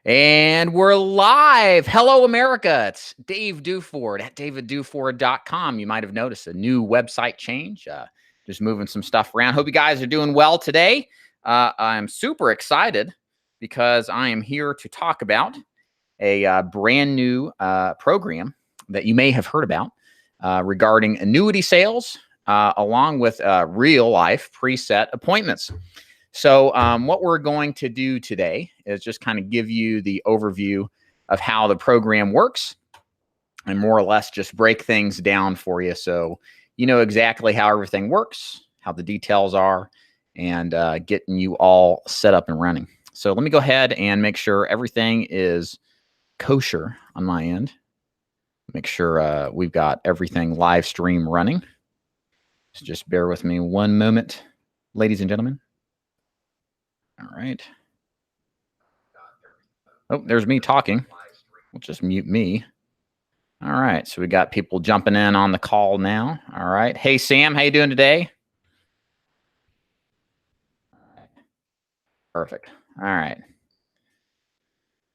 And we're live. Hello, America. It's Dave Duford at davidduford.com. You might have noticed a new website change. Just moving some stuff around. Hope you guys are doing well today. I'm super excited because I am here to talk about a brand new program that you may have heard about regarding annuity sales along with real life preset appointments. So what we're going to do today is just kind of give you the overview of how the program works and more or less just break things down for you so you know exactly how everything works, how the details are, and getting you all set up and running. So let me go ahead and make sure everything is kosher on my end. Make sure we've got everything live stream running. So just bear with me one moment, ladies and gentlemen. All right. Oh, there's me talking. We'll just mute me. All right. So we got people jumping in on the call now. All right. Hey, Sam, how you doing today? Perfect. All right.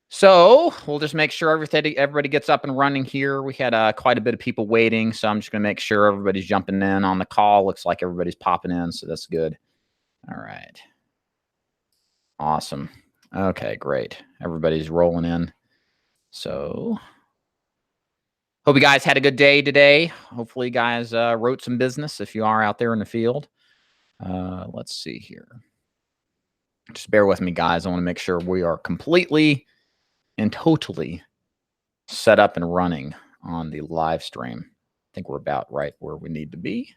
So we'll just make sure everybody gets up and running here. We had quite a bit of people waiting, so I'm just going to make sure everybody's jumping in on the call. Looks like everybody's popping in, so that's good. All right. Awesome. Okay, great. Everybody's rolling in. So hope you guys had a good day today. Hopefully you guys wrote some business if you are out there in the field. Let's see here. Just bear with me, guys. I want to make sure we are completely and totally set up and running on the live stream. I think we're about right where we need to be.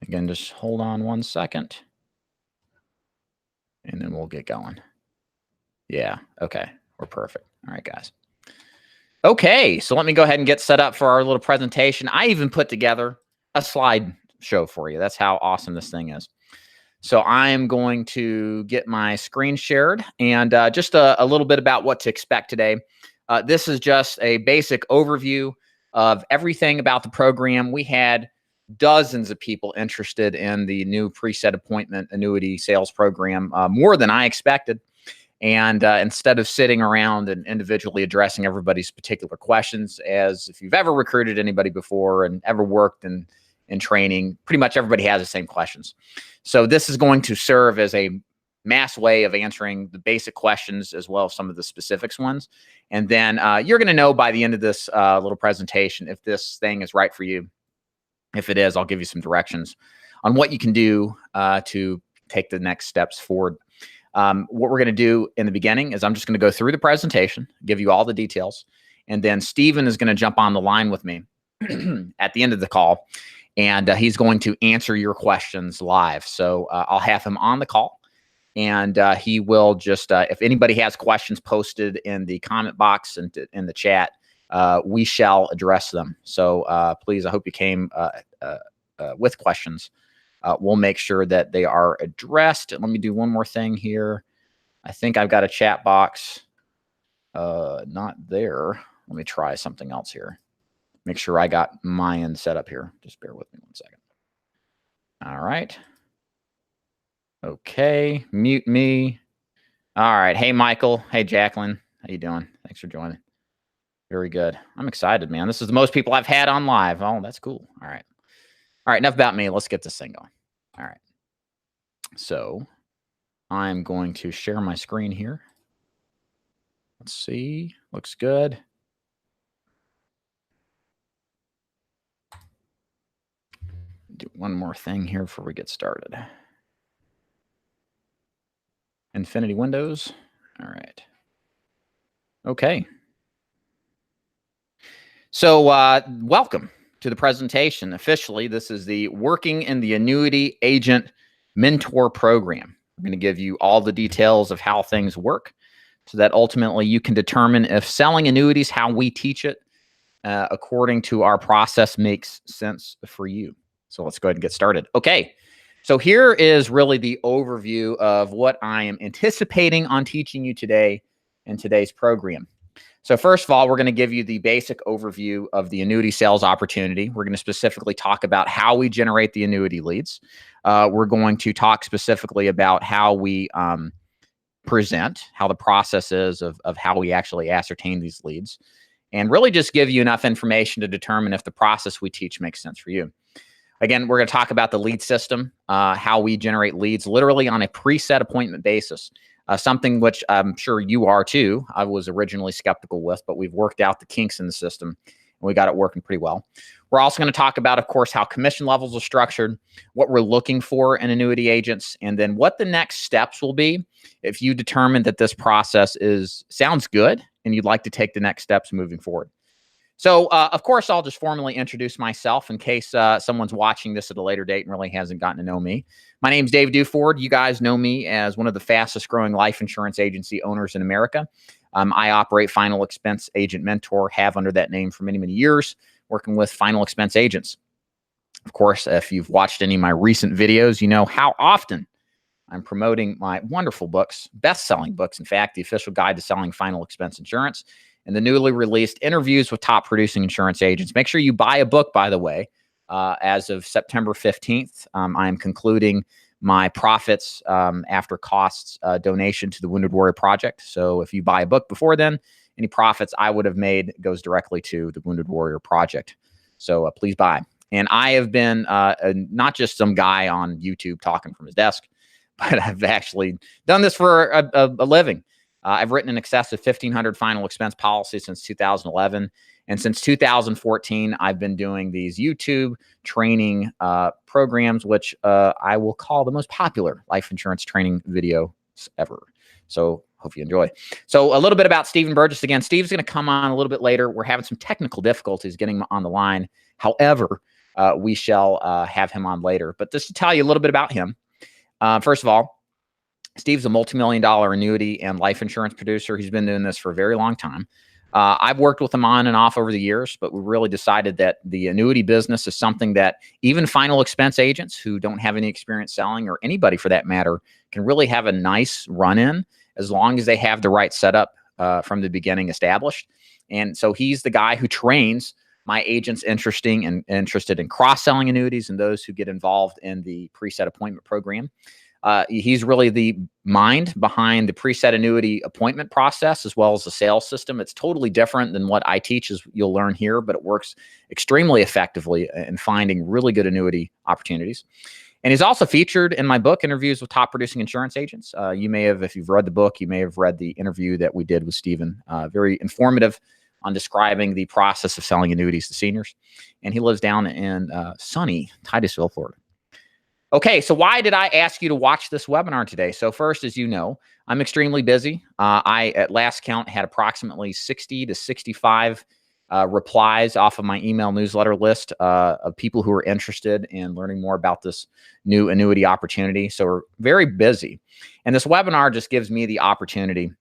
Again, just hold on one second. And then we'll get going. Yeah, okay. We're perfect. All right, guys. Okay, so let me go ahead and get set up for our little presentation. I even put together a slide show for you. That's how awesome this thing is. So I'm going to get my screen shared and just a little bit about what to expect today. This is just a basic overview of everything about the program. We had dozens of people interested in the new preset appointment annuity sales program, more than I expected. And instead of sitting around and individually addressing everybody's particular questions, as if you've ever recruited anybody before and ever worked in training, pretty much everybody has the same questions. So this is going to serve as a mass way of answering the basic questions as well as some of the specifics ones. And then you're going to know by the end of this little presentation if this thing is right for you. If it is, I'll give you some directions on what you can do to take the next steps forward. What we're going to do in the beginning is I'm just going to go through the presentation, give you all the details, and then Steven is going to jump on the line with me at the end of the call, and he's going to answer your questions live. So I'll have him on the call, and he will just, if anybody has questions posted in the comment box and in the chat, we shall address them. So please, I hope you came with questions. We'll make sure that they are addressed. Let me do one more thing here. I think I've got a chat box. Not there. Let me try something else here. Make sure I got my end set up here. Just bear with me one second. All right. Okay. Mute me. All right. Hey, Michael. Hey, Jacqueline. How you doing? Thanks for joining. Very good. I'm excited, man. This is the most people I've had on live. Oh, that's cool. All right. All right. Enough about me. Let's get this thing going. All right. So I'm going to share my screen here. Let's see. Looks good. Do one more thing here before we get started. Infinity Windows. All right. Okay. So welcome to the presentation. Officially, this is the Working in the Annuity Agent Mentor Program. I'm going to give you all the details of how things work so that ultimately you can determine if selling annuities, how we teach it, according to our process makes sense for you. So let's go ahead and get started. Okay. So here is really the overview of what I am anticipating on teaching you today in today's program. So first of all, we're going to give you the basic overview of the annuity sales opportunity. We're going to specifically talk about how we generate the annuity leads. We're going to talk specifically about how we present how the process is of how we actually ascertain these leads, and really just give you enough information to determine if the process we teach makes sense for you. Again, we're going to talk about the lead system, how we generate leads literally on a preset appointment basis, something which I'm sure you are too. I was originally skeptical with, but we've worked out the kinks in the system and we got it working pretty well. We're also going to talk about, of course, how commission levels are structured, what we're looking for in annuity agents, and then what the next steps will be if you determine that this process sounds good and you'd like to take the next steps moving forward. So, of course, I'll just formally introduce myself in case someone's watching this at a later date and really hasn't gotten to know me. My name's Dave Duford. You guys know me as one of the fastest growing life insurance agency owners in America. I operate Final Expense Agent Mentor, have under that name for many, many years, working with final expense agents. Of course, if you've watched any of my recent videos, you know how often I'm promoting my wonderful books, best-selling books, in fact, the official guide to selling final expense insurance, and the newly released interviews with top producing insurance agents. Make sure you buy a book, by the way. As of September 15th, I am concluding my profits after costs donation to the Wounded Warrior Project. So if you buy a book before then, any profits I would have made goes directly to the Wounded Warrior Project. So please buy. And I have been not just some guy on YouTube talking from his desk, but I've actually done this for a living. I've written in excess of 1,500 final expense policies since 2011. And since 2014, I've been doing these YouTube training programs, which I will call the most popular life insurance training videos ever. So hope you enjoy. So a little bit about Stephen Burgess. Again, Steve's going to come on a little bit later. We're having some technical difficulties getting him on the line. However, we shall have him on later. But just to tell you a little bit about him, first of all, Steve's a multi-million-dollar annuity and life insurance producer. He's been doing this for a very long time. I've worked with him on and off over the years, but we really decided that the annuity business is something that even final expense agents who don't have any experience selling, or anybody for that matter, can really have a nice run in as long as they have the right setup from the beginning established. And so he's the guy who trains my agents interested in cross-selling annuities and those who get involved in the preset appointment program. He's really the mind behind the preset annuity appointment process, as well as the sales system. It's totally different than what I teach, as you'll learn here, but it works extremely effectively in finding really good annuity opportunities. And he's also featured in my book, Interviews with Top Producing Insurance Agents. You may have, if you've read the book, you may have read the interview that we did with Stephen. Very informative on describing the process of selling annuities to seniors. And he lives down in sunny Titusville, Florida. Okay, so why did I ask you to watch this webinar today? So first, as you know, I'm extremely busy. I, at last count, had approximately 60 to 65 replies off of my email newsletter list of people who are interested in learning more about this new annuity opportunity. So we're very busy. And this webinar just gives me the opportunity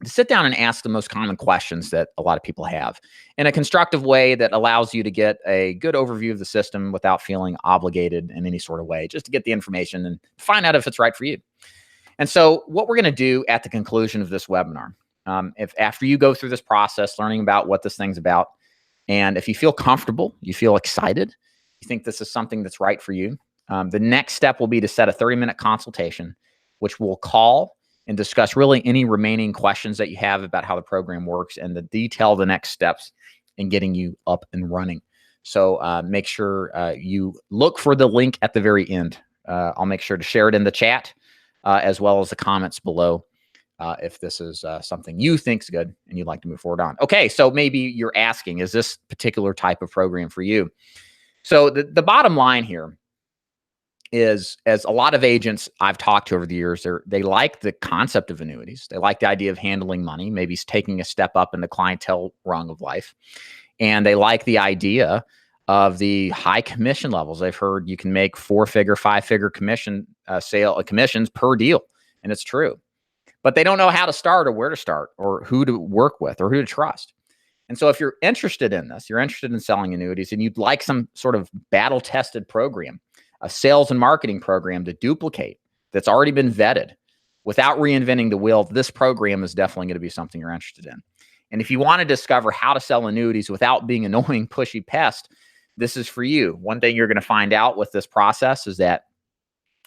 to sit down and ask the most common questions that a lot of people have in a constructive way that allows you to get a good overview of the system without feeling obligated in any sort of way, just to get the information and find out if it's right for you. And so what we're going to do at the conclusion of this webinar, if after you go through this process, learning about what this thing's about, and if you feel comfortable, you feel excited, you think this is something that's right for you, the next step will be to set a 30-minute consultation, which we'll call and discuss really any remaining questions that you have about how the program works and the detail the next steps in getting you up and running. So make sure you look for the link at the very end. I'll make sure to share it in the chat as well as the comments below if this is something you think is good and you'd like to move forward on. Okay, so maybe you're asking, is this particular type of program for you? So the bottom line here is, as a lot of agents I've talked to over the years, they like the concept of annuities. They like the idea of handling money, maybe taking a step up in the clientele rung of life. And they like the idea of the high commission levels. They've heard you can make 4-figure, 5-figure commissions per deal. And it's true. But they don't know how to start or where to start or who to work with or who to trust. And so if you're interested in this, you're interested in selling annuities and you'd like some sort of battle-tested program, a sales and marketing program to duplicate that's already been vetted without reinventing the wheel, this program is definitely going to be something you're interested in. And if you want to discover how to sell annuities without being annoying, pushy pest, this is for you. One thing you're going to find out with this process is that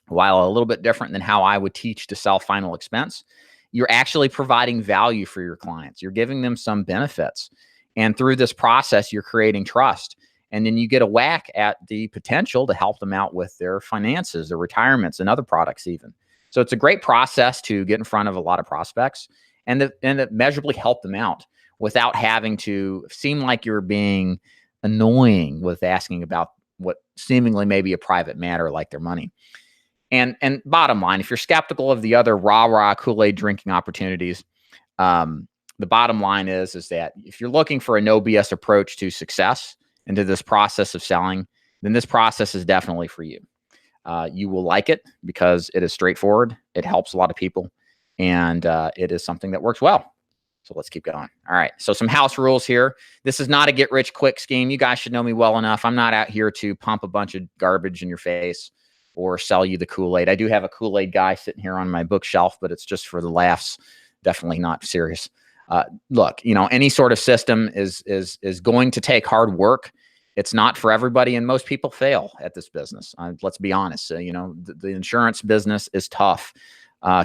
while a little bit different than how I would teach to sell final expense, you're actually providing value for your clients. You're giving them some benefits. And through this process, you're creating trust. And then you get a whack at the potential to help them out with their finances, their retirements, and other products even. So it's a great process to get in front of a lot of prospects and to measurably help them out without having to seem like you're being annoying with asking about what seemingly may be a private matter like their money. And bottom line, if you're skeptical of the other rah-rah Kool-Aid drinking opportunities, the bottom line is that if you're looking for a no BS approach to success and to this process of selling, then this process is definitely for you. You will like it because it is straightforward. It helps a lot of people, and it is something that works well. So let's keep going. All right. So some house rules here. This is not a get rich quick scheme. You guys should know me well enough. I'm not out here to pump a bunch of garbage in your face or sell you the Kool-Aid. I do have a Kool-Aid guy sitting here on my bookshelf, but it's just for the laughs. Definitely not serious. Look, any sort of system is going to take hard work. It's not for everybody, and most people fail at this business. Let's be honest. The insurance business is tough.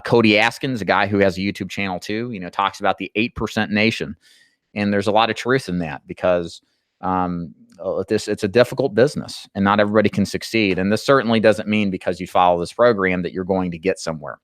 Cody Askins, a guy who has a YouTube channel too, talks about the 8% nation, and there's a lot of truth in that because it's a difficult business, and not everybody can succeed. And this certainly doesn't mean because you follow this program that you're going to get somewhere.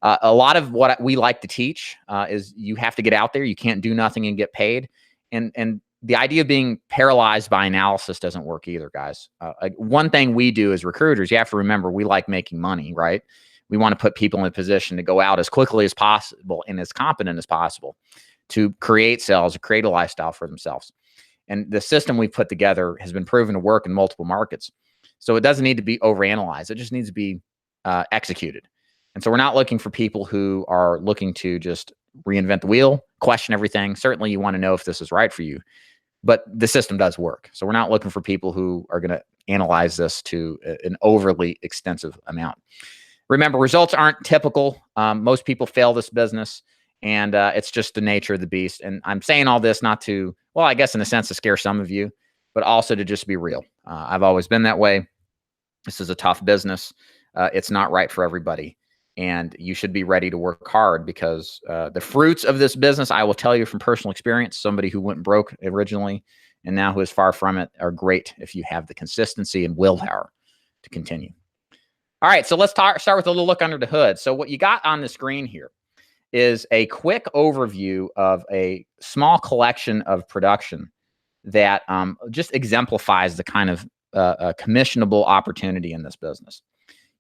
A lot of what we like to teach is you have to get out there. You can't do nothing and get paid. And the idea of being paralyzed by analysis doesn't work either, guys. One thing we do as recruiters, you have to remember, we like making money, right? We want to put people in a position to go out as quickly as possible and as competent as possible to create sales, or create a lifestyle for themselves. And the system we've put together has been proven to work in multiple markets. So it doesn't need to be overanalyzed. It just needs to be executed. And so we're not looking for people who are looking to just reinvent the wheel, question everything. Certainly you want to know if this is right for you, but the system does work. So we're not looking for people who are going to analyze this to an overly extensive amount. Remember, results aren't typical. Most people fail this business, and it's just the nature of the beast. And I'm saying all this not to, well, I guess in a sense to scare some of you, but also to just be real. I've always been that way. This is a tough business. It's not right for everybody. And you should be ready to work hard because the fruits of this business, I will tell you from personal experience, somebody who went broke originally and now who is far from it, are great if you have the consistency and willpower to continue. All right, so let's start with a little look under the hood. So what you got on the screen here is a quick overview of a small collection of production that just exemplifies the kind of commissionable opportunity in this business.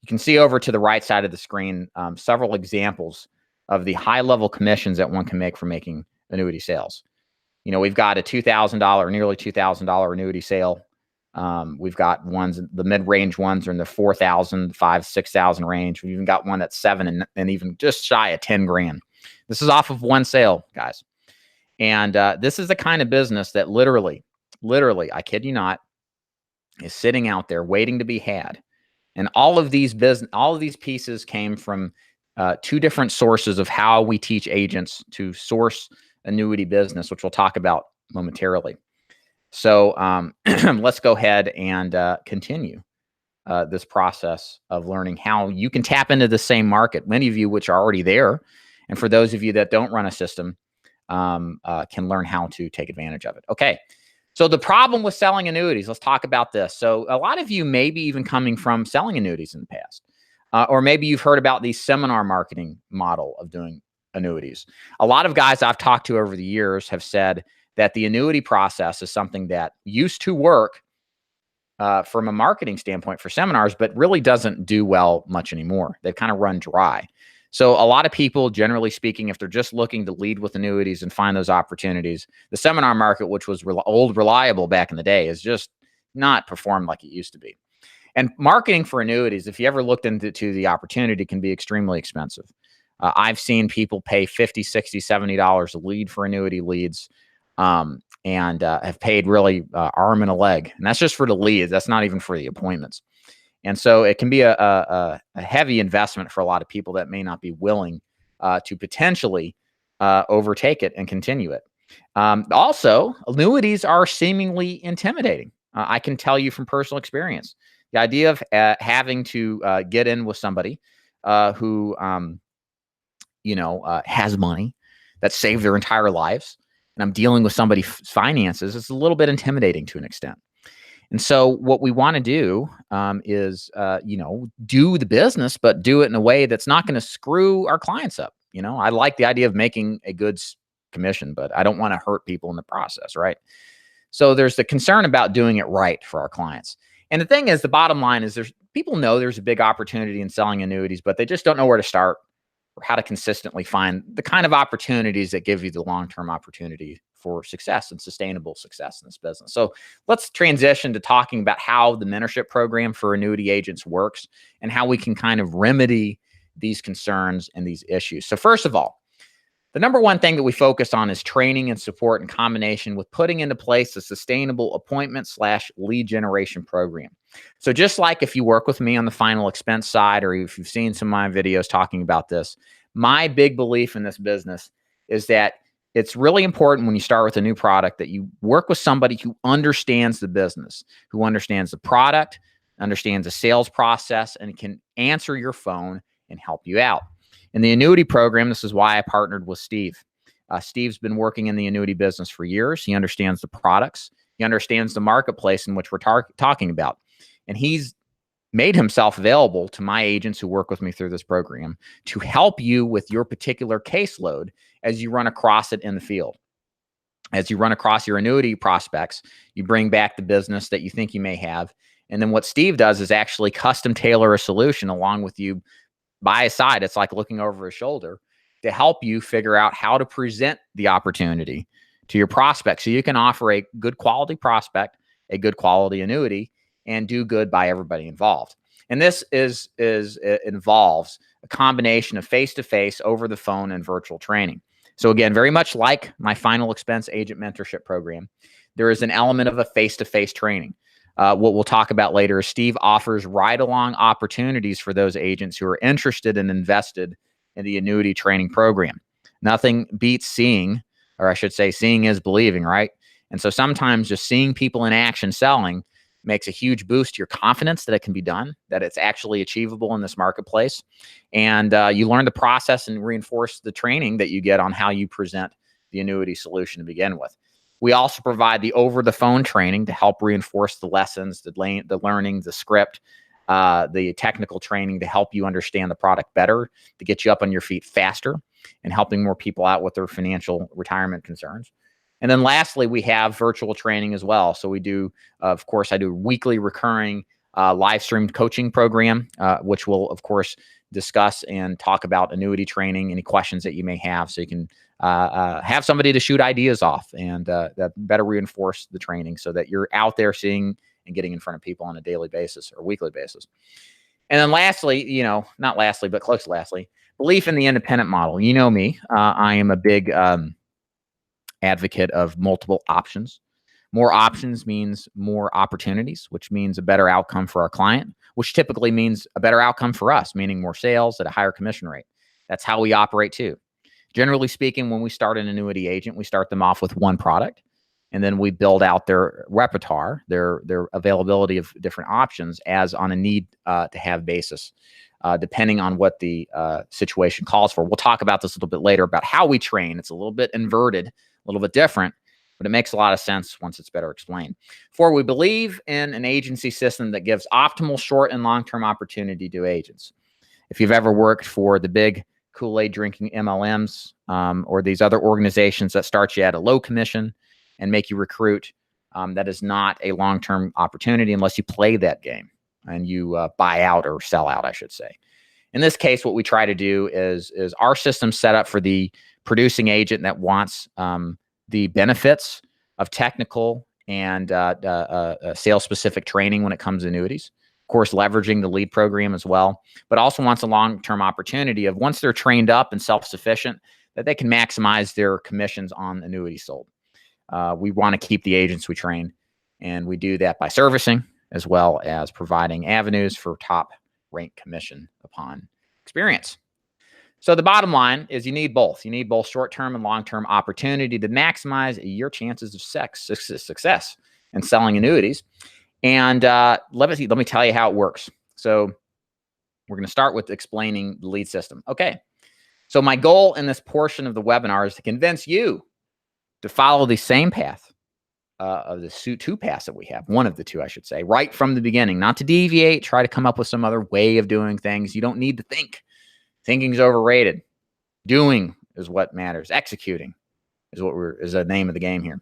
You can see over to the right side of the screen several examples of the high-level commissions that one can make for making annuity sales. We've got a $2,000, nearly $2,000 annuity sale. We've got ones, the mid-range ones are in the 4,000, 5,000, 6,000 range. We've even got one that's 7 and even just shy of 10 grand. This is off of one sale, guys. And this is the kind of business that literally, I kid you not, is sitting out there waiting to be had. And all of these pieces came from two different sources of how we teach agents to source annuity business, which we'll talk about momentarily. So let's go ahead and continue this process of learning how you can tap into the same market. Many of you which are already there, and for those of you that don't run a system, can learn how to take advantage of it. Okay. So the problem with selling annuities, let's talk about this. So a lot of you may be even coming from selling annuities in the past, or maybe you've heard about the seminar marketing model of doing annuities. A lot of guys I've talked to over the years have said that the annuity process is something that used to work from a marketing standpoint for seminars, but really doesn't do well much anymore. They've kind of run dry. So a lot of people, generally speaking, if they're just looking to lead with annuities and find those opportunities, the seminar market, which was old reliable back in the day, is just not performed like it used to be. And marketing for annuities, if you ever looked into the opportunity, can be extremely expensive. I've seen people pay $50, $60, $70 a lead for annuity leads, and have paid really arm and a leg. And that's just for the leads. That's not even for the appointments. And so it can be a heavy investment for a lot of people that may not be willing to potentially overtake it and continue it. Also, annuities are seemingly intimidating. I can tell you from personal experience, the idea of having to get in with somebody who has money that saved their entire lives, and I'm dealing with somebody's finances, it's a little bit intimidating to an extent. And so what we want to do is, do the business, but do it in a way that's not going to screw our clients up. I like the idea of making a good commission, but I don't want to hurt people in the process, right? So there's the concern about doing it right for our clients. And the thing is, the bottom line is people know there's a big opportunity in selling annuities, but they just don't know where to start or how to consistently find the kind of opportunities that give you the long-term opportunity for success and sustainable success in this business. So let's transition to talking about how the mentorship program for annuity agents works and how we can kind of remedy these concerns and these issues. So first of all, the number one thing that we focus on is training and support in combination with putting into place a sustainable appointment/lead generation program. So just like if you work with me on the final expense side, or if you've seen some of my videos talking about this, my big belief in this business is that it's really important when you start with a new product that you work with somebody who understands the business, who understands the product, understands the sales process, and can answer your phone and help you out. In the annuity program, this is why I partnered with Steve. Steve's been working in the annuity business for years. He understands the products. He understands the marketplace in which we're talking about. And he's made himself available to my agents who work with me through this program to help you with your particular caseload as you run across it in the field. As you run across your annuity prospects, you bring back the business that you think you may have. And then what Steve does is actually custom tailor a solution along with you by his side. It's like looking over his shoulder to help you figure out how to present the opportunity to your prospect so you can offer a good quality prospect, a good quality annuity, and do good by everybody involved. And this involves a combination of face-to-face, over the phone, and virtual training. So again, very much like my final expense agent mentorship program, there is an element of a face-to-face training. What we'll talk about later is Steve offers ride-along opportunities for those agents who are interested and invested in the annuity training program. Nothing beats seeing, or I should say seeing is believing, right? And so sometimes just seeing people in action selling makes a huge boost to your confidence that it can be done, that it's actually achievable in this marketplace. And you learn the process and reinforce the training that you get on how you present the annuity solution to begin with. We also provide the over-the-phone training to help reinforce the lessons, the learning, the script, the technical training to help you understand the product better, to get you up on your feet faster, and helping more people out with their financial retirement concerns. And then lastly, we have virtual training as well. So we do, of course, I do a weekly recurring live streamed coaching program, which will, of course, discuss and talk about annuity training, any questions that you may have, so you can have somebody to shoot ideas off and that better reinforce the training so that you're out there seeing and getting in front of people on a daily basis or weekly basis. And then lastly, not lastly, but close to lastly, belief in the independent model. You know me, I am a big advocate of multiple options. More options means more opportunities, which means a better outcome for our client, which typically means a better outcome for us, meaning more sales at a higher commission rate. That's how we operate too. Generally speaking, when we start an annuity agent, we start them off with one product, and then we build out their repertoire, their availability of different options as on a need to have basis, depending on what the situation calls for. We'll talk about this a little bit later about how we train. It's a little bit inverted, a little bit different, but it makes a lot of sense once it's better explained. For we believe in an agency system that gives optimal short and long-term opportunity to agents. If you've ever worked for the big Kool-Aid drinking MLMs or these other organizations that start you at a low commission and make you recruit, that is not a long-term opportunity unless you play that game and you buy out or sell out, I should say. In this case, what we try to do is our system set up for the producing agent that wants the benefits of technical and sales-specific training when it comes to annuities. Of course, leveraging the lead program as well, but also wants a long-term opportunity of once they're trained up and self-sufficient, that they can maximize their commissions on annuities sold. We want to keep the agents we train, and we do that by servicing as well as providing avenues for top-ranked commission upon experience. So the bottom line is you need both. You need both short-term and long-term opportunity to maximize your chances of success in selling annuities. And let me tell you how it works. So we're going to start with explaining the lead system. Okay. So my goal in this portion of the webinar is to convince you to follow the same path of the two paths that we have, one of the two, I should say, right from the beginning, not to deviate, try to come up with some other way of doing things. You don't need to think. Thinking is overrated. Doing is what matters. Executing is the name of the game here.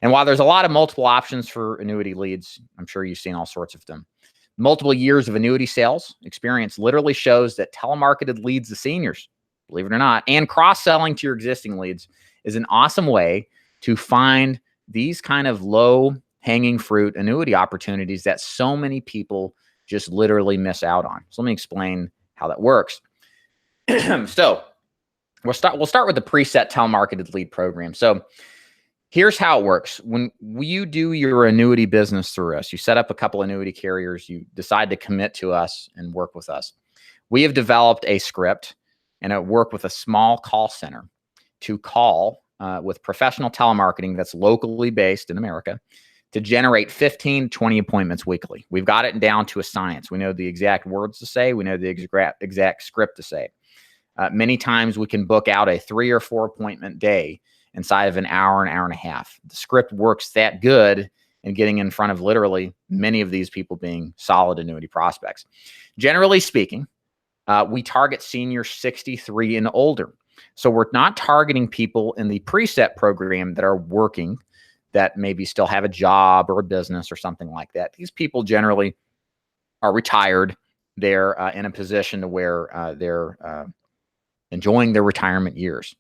And while there's a lot of multiple options for annuity leads, I'm sure you've seen all sorts of them. Multiple years of annuity sales experience literally shows that telemarketed leads to seniors, believe it or not, and cross-selling to your existing leads is an awesome way to find these kind of low-hanging fruit annuity opportunities that so many people just literally miss out on. So let me explain how that works. So we'll start with the preset telemarketed lead program. So here's how it works. When you do your annuity business through us, you set up a couple annuity carriers, you decide to commit to us and work with us. We have developed a script and work with a small call center to call with professional telemarketing that's locally based in America to generate 15 to 20 appointments weekly. We've got it down to a science. We know the exact words to say. We know the exact script to say. Many times we can book out a 3 or 4 appointment day inside of an hour and a half. The script works that good in getting in front of literally many of these people being solid annuity prospects. Generally speaking, we target seniors 63 and older. So we're not targeting people in the preset program that are working, that maybe still have a job or a business or something like that. These people generally are retired. They're in a position to where they're enjoying their retirement years.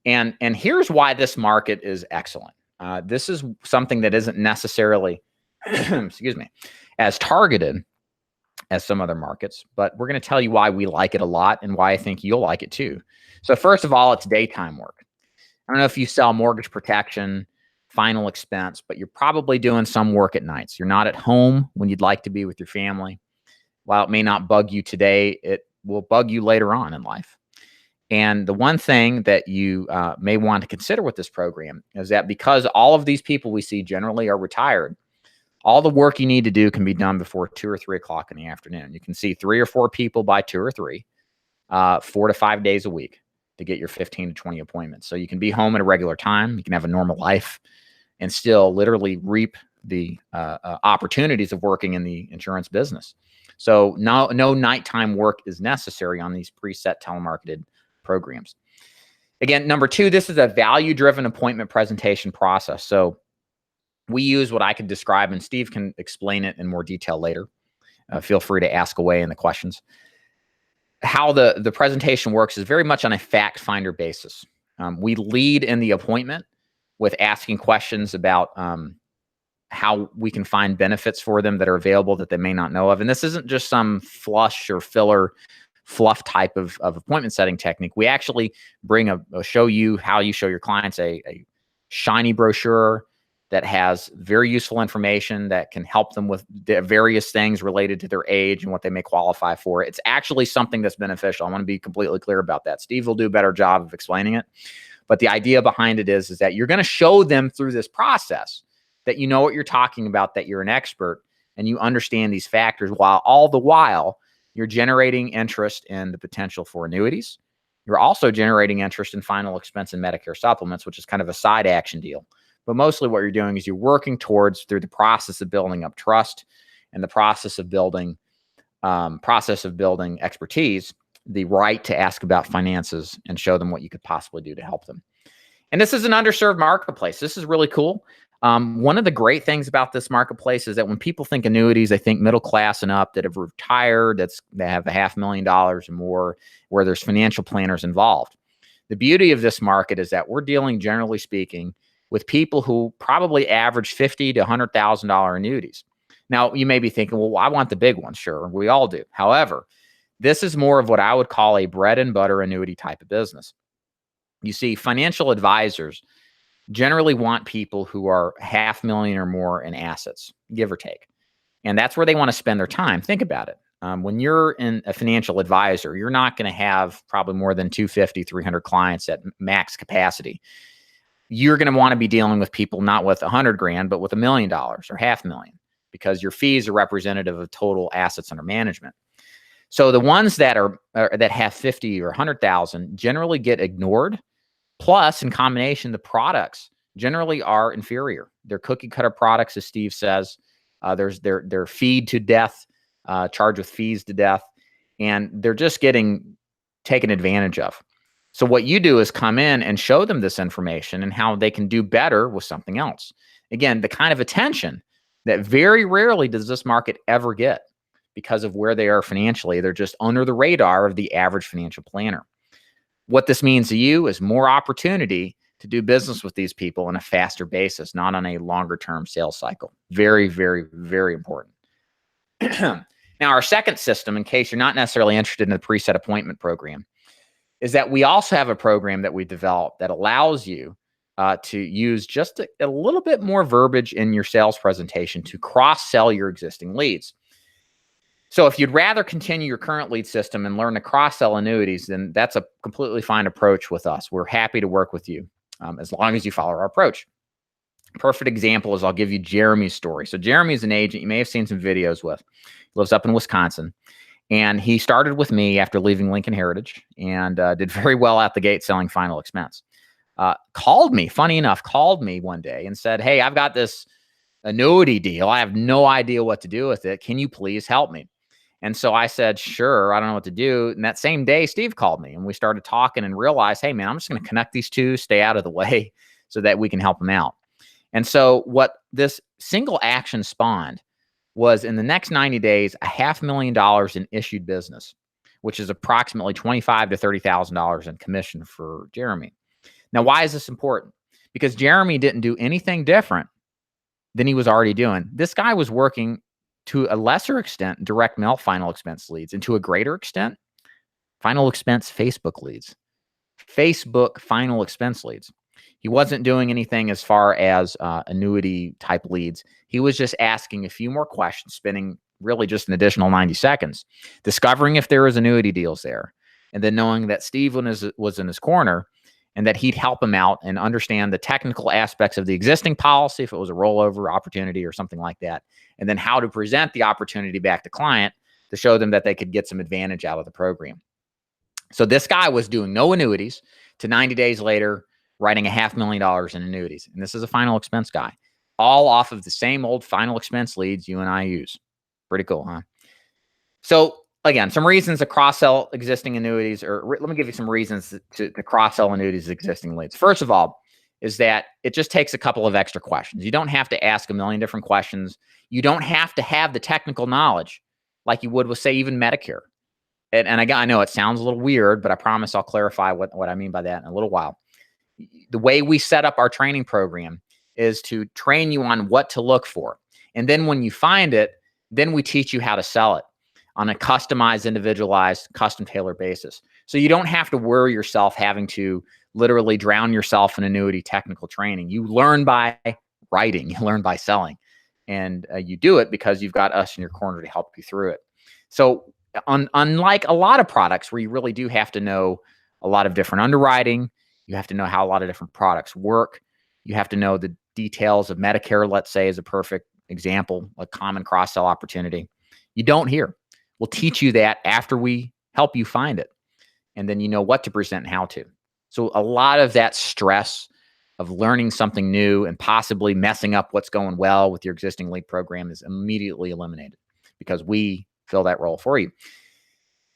And here's why this market is excellent. This is something that isn't necessarily, excuse me, as targeted as some other markets, but we're going to tell you why we like it a lot and why I think you'll like it too. So first of all, it's daytime work. I don't know if you sell mortgage protection, final expense, but you're probably doing some work at nights. You're not at home when you'd like to be with your family. While it may not bug you today, it will bug you later on in life. And the one thing that you may want to consider with this program is that because all of these people we see generally are retired, all the work you need to do can be done before 2 or 3 o'clock in the afternoon. You can see 3 or 4 people by 2 or 3, 4 to 5 days a week to get your 15 to 20 appointments. So you can be home at a regular time. You can have a normal life and still literally reap the opportunities of working in the insurance business. So no nighttime work is necessary on these preset telemarketed programs. Again, number 2, this is a value-driven appointment presentation process. So we use what I could describe, and Steve can explain it in more detail later. Feel free to ask away in the questions. How the presentation works is very much on a fact finder basis. We lead in the appointment with asking questions about how we can find benefits for them that are available that they may not know of. And this isn't just some flush or filler fluff type of appointment setting technique. We actually show you how you show your clients a shiny brochure that has very useful information that can help them with various things related to their age and what they may qualify for. It's actually something that's beneficial. I want to be completely clear about that. Steve will do a better job of explaining it. But the idea behind it is that you're going to show them through this process that you know what you're talking about, that you're an expert, and you understand these factors, while all the while you're generating interest in the potential for annuities. You're also generating interest in final expense and Medicare supplements, which is kind of a side action deal. But mostly what you're doing is you're working towards, through the process of building up trust and the process of building expertise, the right to ask about finances and show them what you could possibly do to help them. And this is an underserved marketplace. This is really cool. One of the great things about this marketplace is that when people think annuities, they think middle class and up, that have retired, they have $500,000 or more, where there's financial planners involved. The beauty of this market is that we're dealing, generally speaking, with people who probably average $50,000 to $100,000 annuities. Now, you may be thinking, well, I want the big one. Sure, we all do. However, this is more of what I would call a bread and butter annuity type of business. You see, financial advisors generally want people who are $500,000 or more in assets, give or take. And that's where they want to spend their time. Think about it. When you're in a financial advisor, you're not going to have probably more than 250, 300 clients at max capacity. You're going to want to be dealing with people not with $100,000, but with $1 million or $500,000, because your fees are representative of total assets under management. So the ones that that have 50 or 100,000 generally get ignored. Plus, in combination, the products generally are inferior. They're cookie cutter products, as Steve says. They're feed to death, charged with fees to death, and they're just getting taken advantage of. So what you do is come in and show them this information and how they can do better with something else. Again, the kind of attention that very rarely does this market ever get because of where they are financially. They're just under the radar of the average financial planner. What this means to you is more opportunity to do business with these people on a faster basis, not on a longer term sales cycle. Very, very, very important. Now, our second system, in case you're not necessarily interested in the preset appointment program, is that we also have a program that we developed that allows you to use just a little bit more verbiage in your sales presentation to cross-sell your existing leads. So if you'd rather continue your current lead system and learn to cross-sell annuities, then that's a completely fine approach with us. We're happy to work with you as long as you follow our approach. Perfect example is I'll give you Jeremy's story. So Jeremy is an agent you may have seen some videos with. He lives up in Wisconsin. And he started with me after leaving Lincoln Heritage and did very well out the gate selling final expense. Called me one day and said, "Hey, I've got this annuity deal. I have no idea what to do with it. Can you please help me?" And so I said, "Sure, I don't know what to do." And that same day, Steve called me and we started talking and realized, hey, man, I'm just going to connect these two, stay out of the way so that we can help them out. And so what this single action spawned was in the next 90 days, $500,000 in issued business, which is approximately $25,000 to $30,000 in commission for Jeremy. Now, why is this important? Because Jeremy didn't do anything different than he was already doing. This guy was working to a lesser extent direct mail final expense leads, and to a greater extent, final expense Facebook leads, Facebook final expense leads. He wasn't doing anything as far as annuity type leads. He was just asking a few more questions, spending really just an additional 90 seconds, discovering if there was annuity deals there, and then knowing that Steve was in his corner and that he'd help him out and understand the technical aspects of the existing policy, if it was a rollover opportunity or something like that, and then how to present the opportunity back to client to show them that they could get some advantage out of the program. So this guy was doing no annuities to 90 days later, writing $500,000 in annuities. And this is a final expense guy, all off of the same old final expense leads you and I use. Pretty cool, huh? So again, some reasons to cross-sell existing annuities, or let me give you some reasons to cross-sell annuities existing leads. First of all, is that it just takes a couple of extra questions. You don't have to ask a million different questions. You don't have to have the technical knowledge like you would with, say, even Medicare. And I know it sounds a little weird, but I promise I'll clarify what I mean by that in a little while. The way we set up our training program is to train you on what to look for. And then when you find it, then we teach you how to sell it on a customized, individualized, custom tailored basis. So you don't have to worry yourself having to literally drown yourself in annuity technical training. You learn by writing, you learn by selling, and you do it because you've got us in your corner to help you through it. So unlike a lot of products where you really do have to know a lot of different underwriting, you have to know how a lot of different products work. You have to know the details of Medicare, let's say, is a perfect example, a common cross-sell opportunity. You don't here. We'll teach you that after we help you find it. And then you know what to present and how to. So a lot of that stress of learning something new and possibly messing up what's going well with your existing lead program is immediately eliminated because we fill that role for you.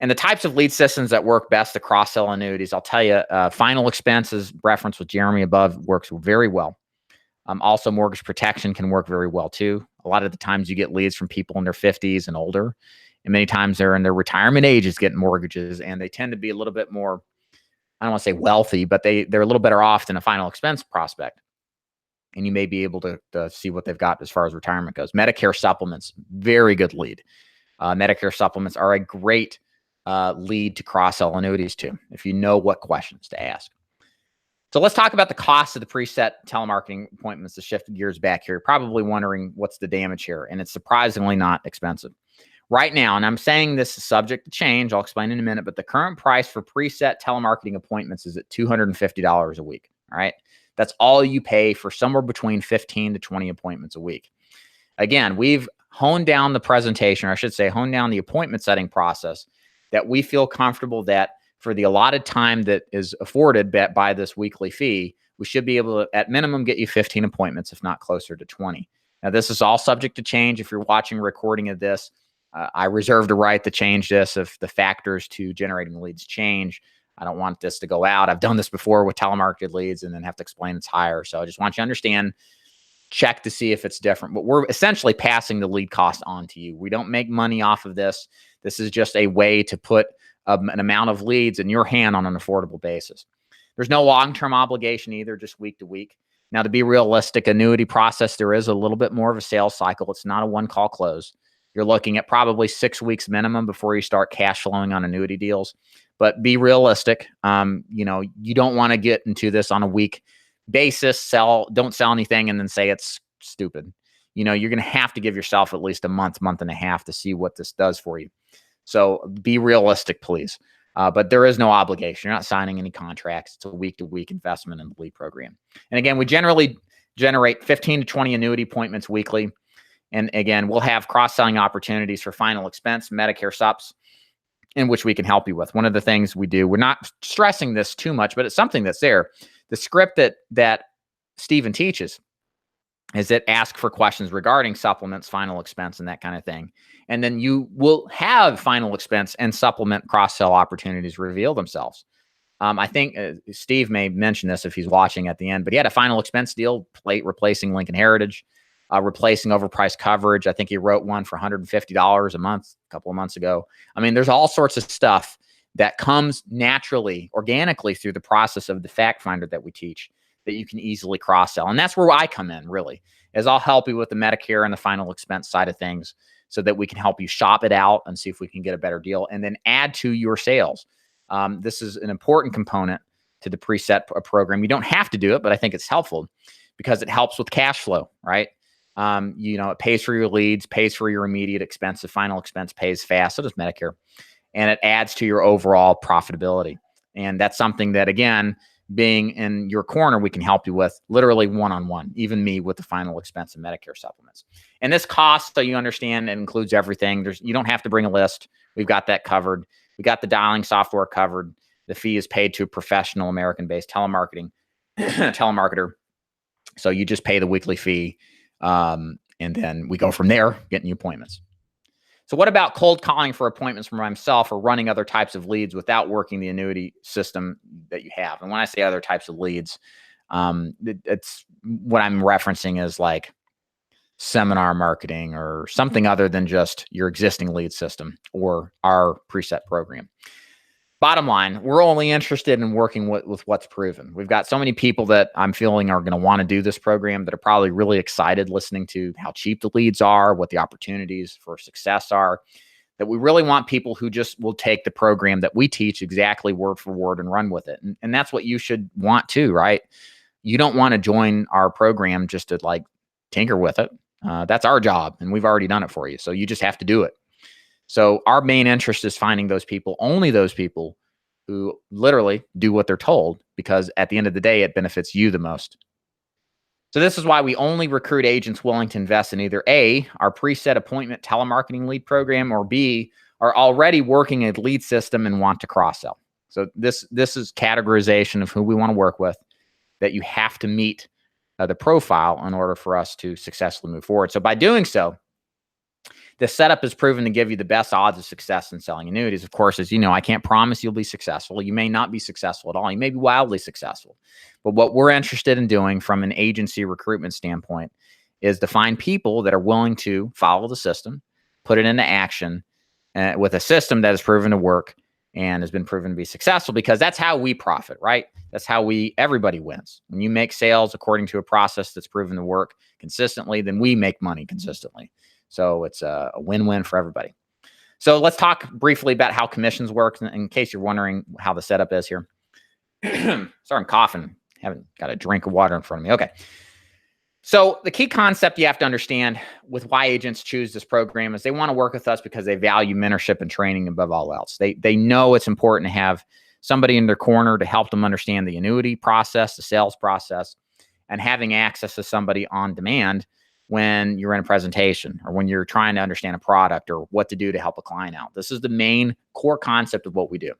And the types of lead systems that work best to cross-sell annuities, I'll tell you, final expenses referenced with Jeremy above works very well. Also, mortgage protection can work very well too. A lot of the times you get leads from people in their 50s and older, and many times they're in their retirement ages getting mortgages, and they tend to be a little bit more, I don't want to say wealthy, but they're a little better off than a final expense prospect. And you may be able to see what they've got as far as retirement goes. Medicare supplements, very good lead. Medicare supplements are a great lead to cross-sell annuities to, if you know what questions to ask. So let's talk about the cost of the preset telemarketing appointments to shift gears back here. You're probably wondering what's the damage here, and it's surprisingly not expensive. Right now, and I'm saying this is subject to change, I'll explain in a minute, but the current price for preset telemarketing appointments is at $250 a week, all right? That's all you pay for somewhere between 15 to 20 appointments a week. Again, we've honed down the presentation, or I should say honed down the appointment setting process that we feel comfortable that for the allotted time that is afforded by this weekly fee, we should be able to, at minimum, get you 15 appointments, if not closer to 20. Now, this is all subject to change. If you're watching a recording of this, I reserve the right to change this if the factors to generating leads change. I don't want this to go out. I've done this before with telemarketed leads and then have to explain it's higher. So I just want you to understand, check to see if it's different. But we're essentially passing the lead cost on to you. We don't make money off of this. This is just a way to put an amount of leads in your hand on an affordable basis. There's no long-term obligation either, just week to week. Now, to be realistic, annuity process, there is a little bit more of a sales cycle. It's not a one-call close. You're looking at probably 6 weeks minimum before you start cash flowing on annuity deals. But be realistic. You don't want to get into this on a week basis. Don't sell anything and then say it's stupid. You're going to have to give yourself at least a month and a half to see what this does for you. So be realistic, please. But there is no obligation. You're not signing any contracts. It's a week-to-week investment in the lead program. And again, we generally generate 15 to 20 annuity appointments weekly. And again, we'll have cross-selling opportunities for final expense, Medicare subs, in which we can help you with. One of the things we do, we're not stressing this too much, but it's something that's there. The script that Stephen teaches is that ask for questions regarding supplements, final expense, and that kind of thing. And then you will have final expense and supplement cross-sell opportunities reveal themselves. I think Steve may mention this if he's watching at the end, but he had a final expense deal replacing Lincoln Heritage, replacing overpriced coverage. I think he wrote one for $150 a month a couple of months ago. I mean, there's all sorts of stuff that comes naturally, organically through the process of the fact finder that we teach that you can easily cross-sell. And that's where I come in, really, is I'll help you with the Medicare and the final expense side of things so that we can help you shop it out and see if we can get a better deal and then add to your sales. This is an important component to the preset program. You don't have to do it, but I think it's helpful because it helps with cash flow, right? It pays for your leads, pays for your immediate expense. The final expense pays fast. So does Medicare. And it adds to your overall profitability. And that's something that, again, being in your corner, we can help you with literally one-on-one, even me with the final expense and Medicare supplements. And this cost, so you understand, it includes everything. You don't have to bring a list. We've got that covered. We got the dialing software covered. The fee is paid to a professional American-based telemarketer. So you just pay the weekly fee. And then we go from there, getting you appointments. So what about cold calling for appointments for myself or running other types of leads without working the annuity system that you have? And when I say other types of leads, it's what I'm referencing is like seminar marketing or something other than just your existing lead system or our preset program. Bottom line, we're only interested in working with what's proven. We've got so many people that I'm feeling are going to want to do this program that are probably really excited listening to how cheap the leads are, what the opportunities for success are, that we really want people who just will take the program that we teach exactly word for word and run with it. And that's what you should want too, right? You don't want to join our program just to like tinker with it. That's our job and we've already done it for you. So you just have to do it. So our main interest is finding those people, only those people who literally do what they're told, because at the end of the day, it benefits you the most. So this is why we only recruit agents willing to invest in either A, our preset appointment telemarketing lead program, or B, are already working a lead system and want to cross-sell. So this is categorization of who we want to work with, that you have to meet the profile in order for us to successfully move forward. So by doing so, the setup is proven to give you the best odds of success in selling annuities. Of course, as you know, I can't promise you'll be successful. You may not be successful at all. You may be wildly successful. But what we're interested in doing from an agency recruitment standpoint is to find people that are willing to follow the system, put it into action with a system that is proven to work and has been proven to be successful, because that's how we profit, right? That's how everybody wins. When you make sales according to a process that's proven to work consistently, then we make money consistently. So it's a win-win for everybody. So let's talk briefly about how commissions work, in case you're wondering how the setup is here. Sorry, I'm coughing. Haven't got a drink of water in front of me. Okay. So the key concept you have to understand with why agents choose this program is they want to work with us because they value mentorship and training above all else. They know it's important to have somebody in their corner to help them understand the annuity process, the sales process, and having access to somebody on demand when you're in a presentation or when you're trying to understand a product or what to do to help a client out. This is the main core concept of what we do.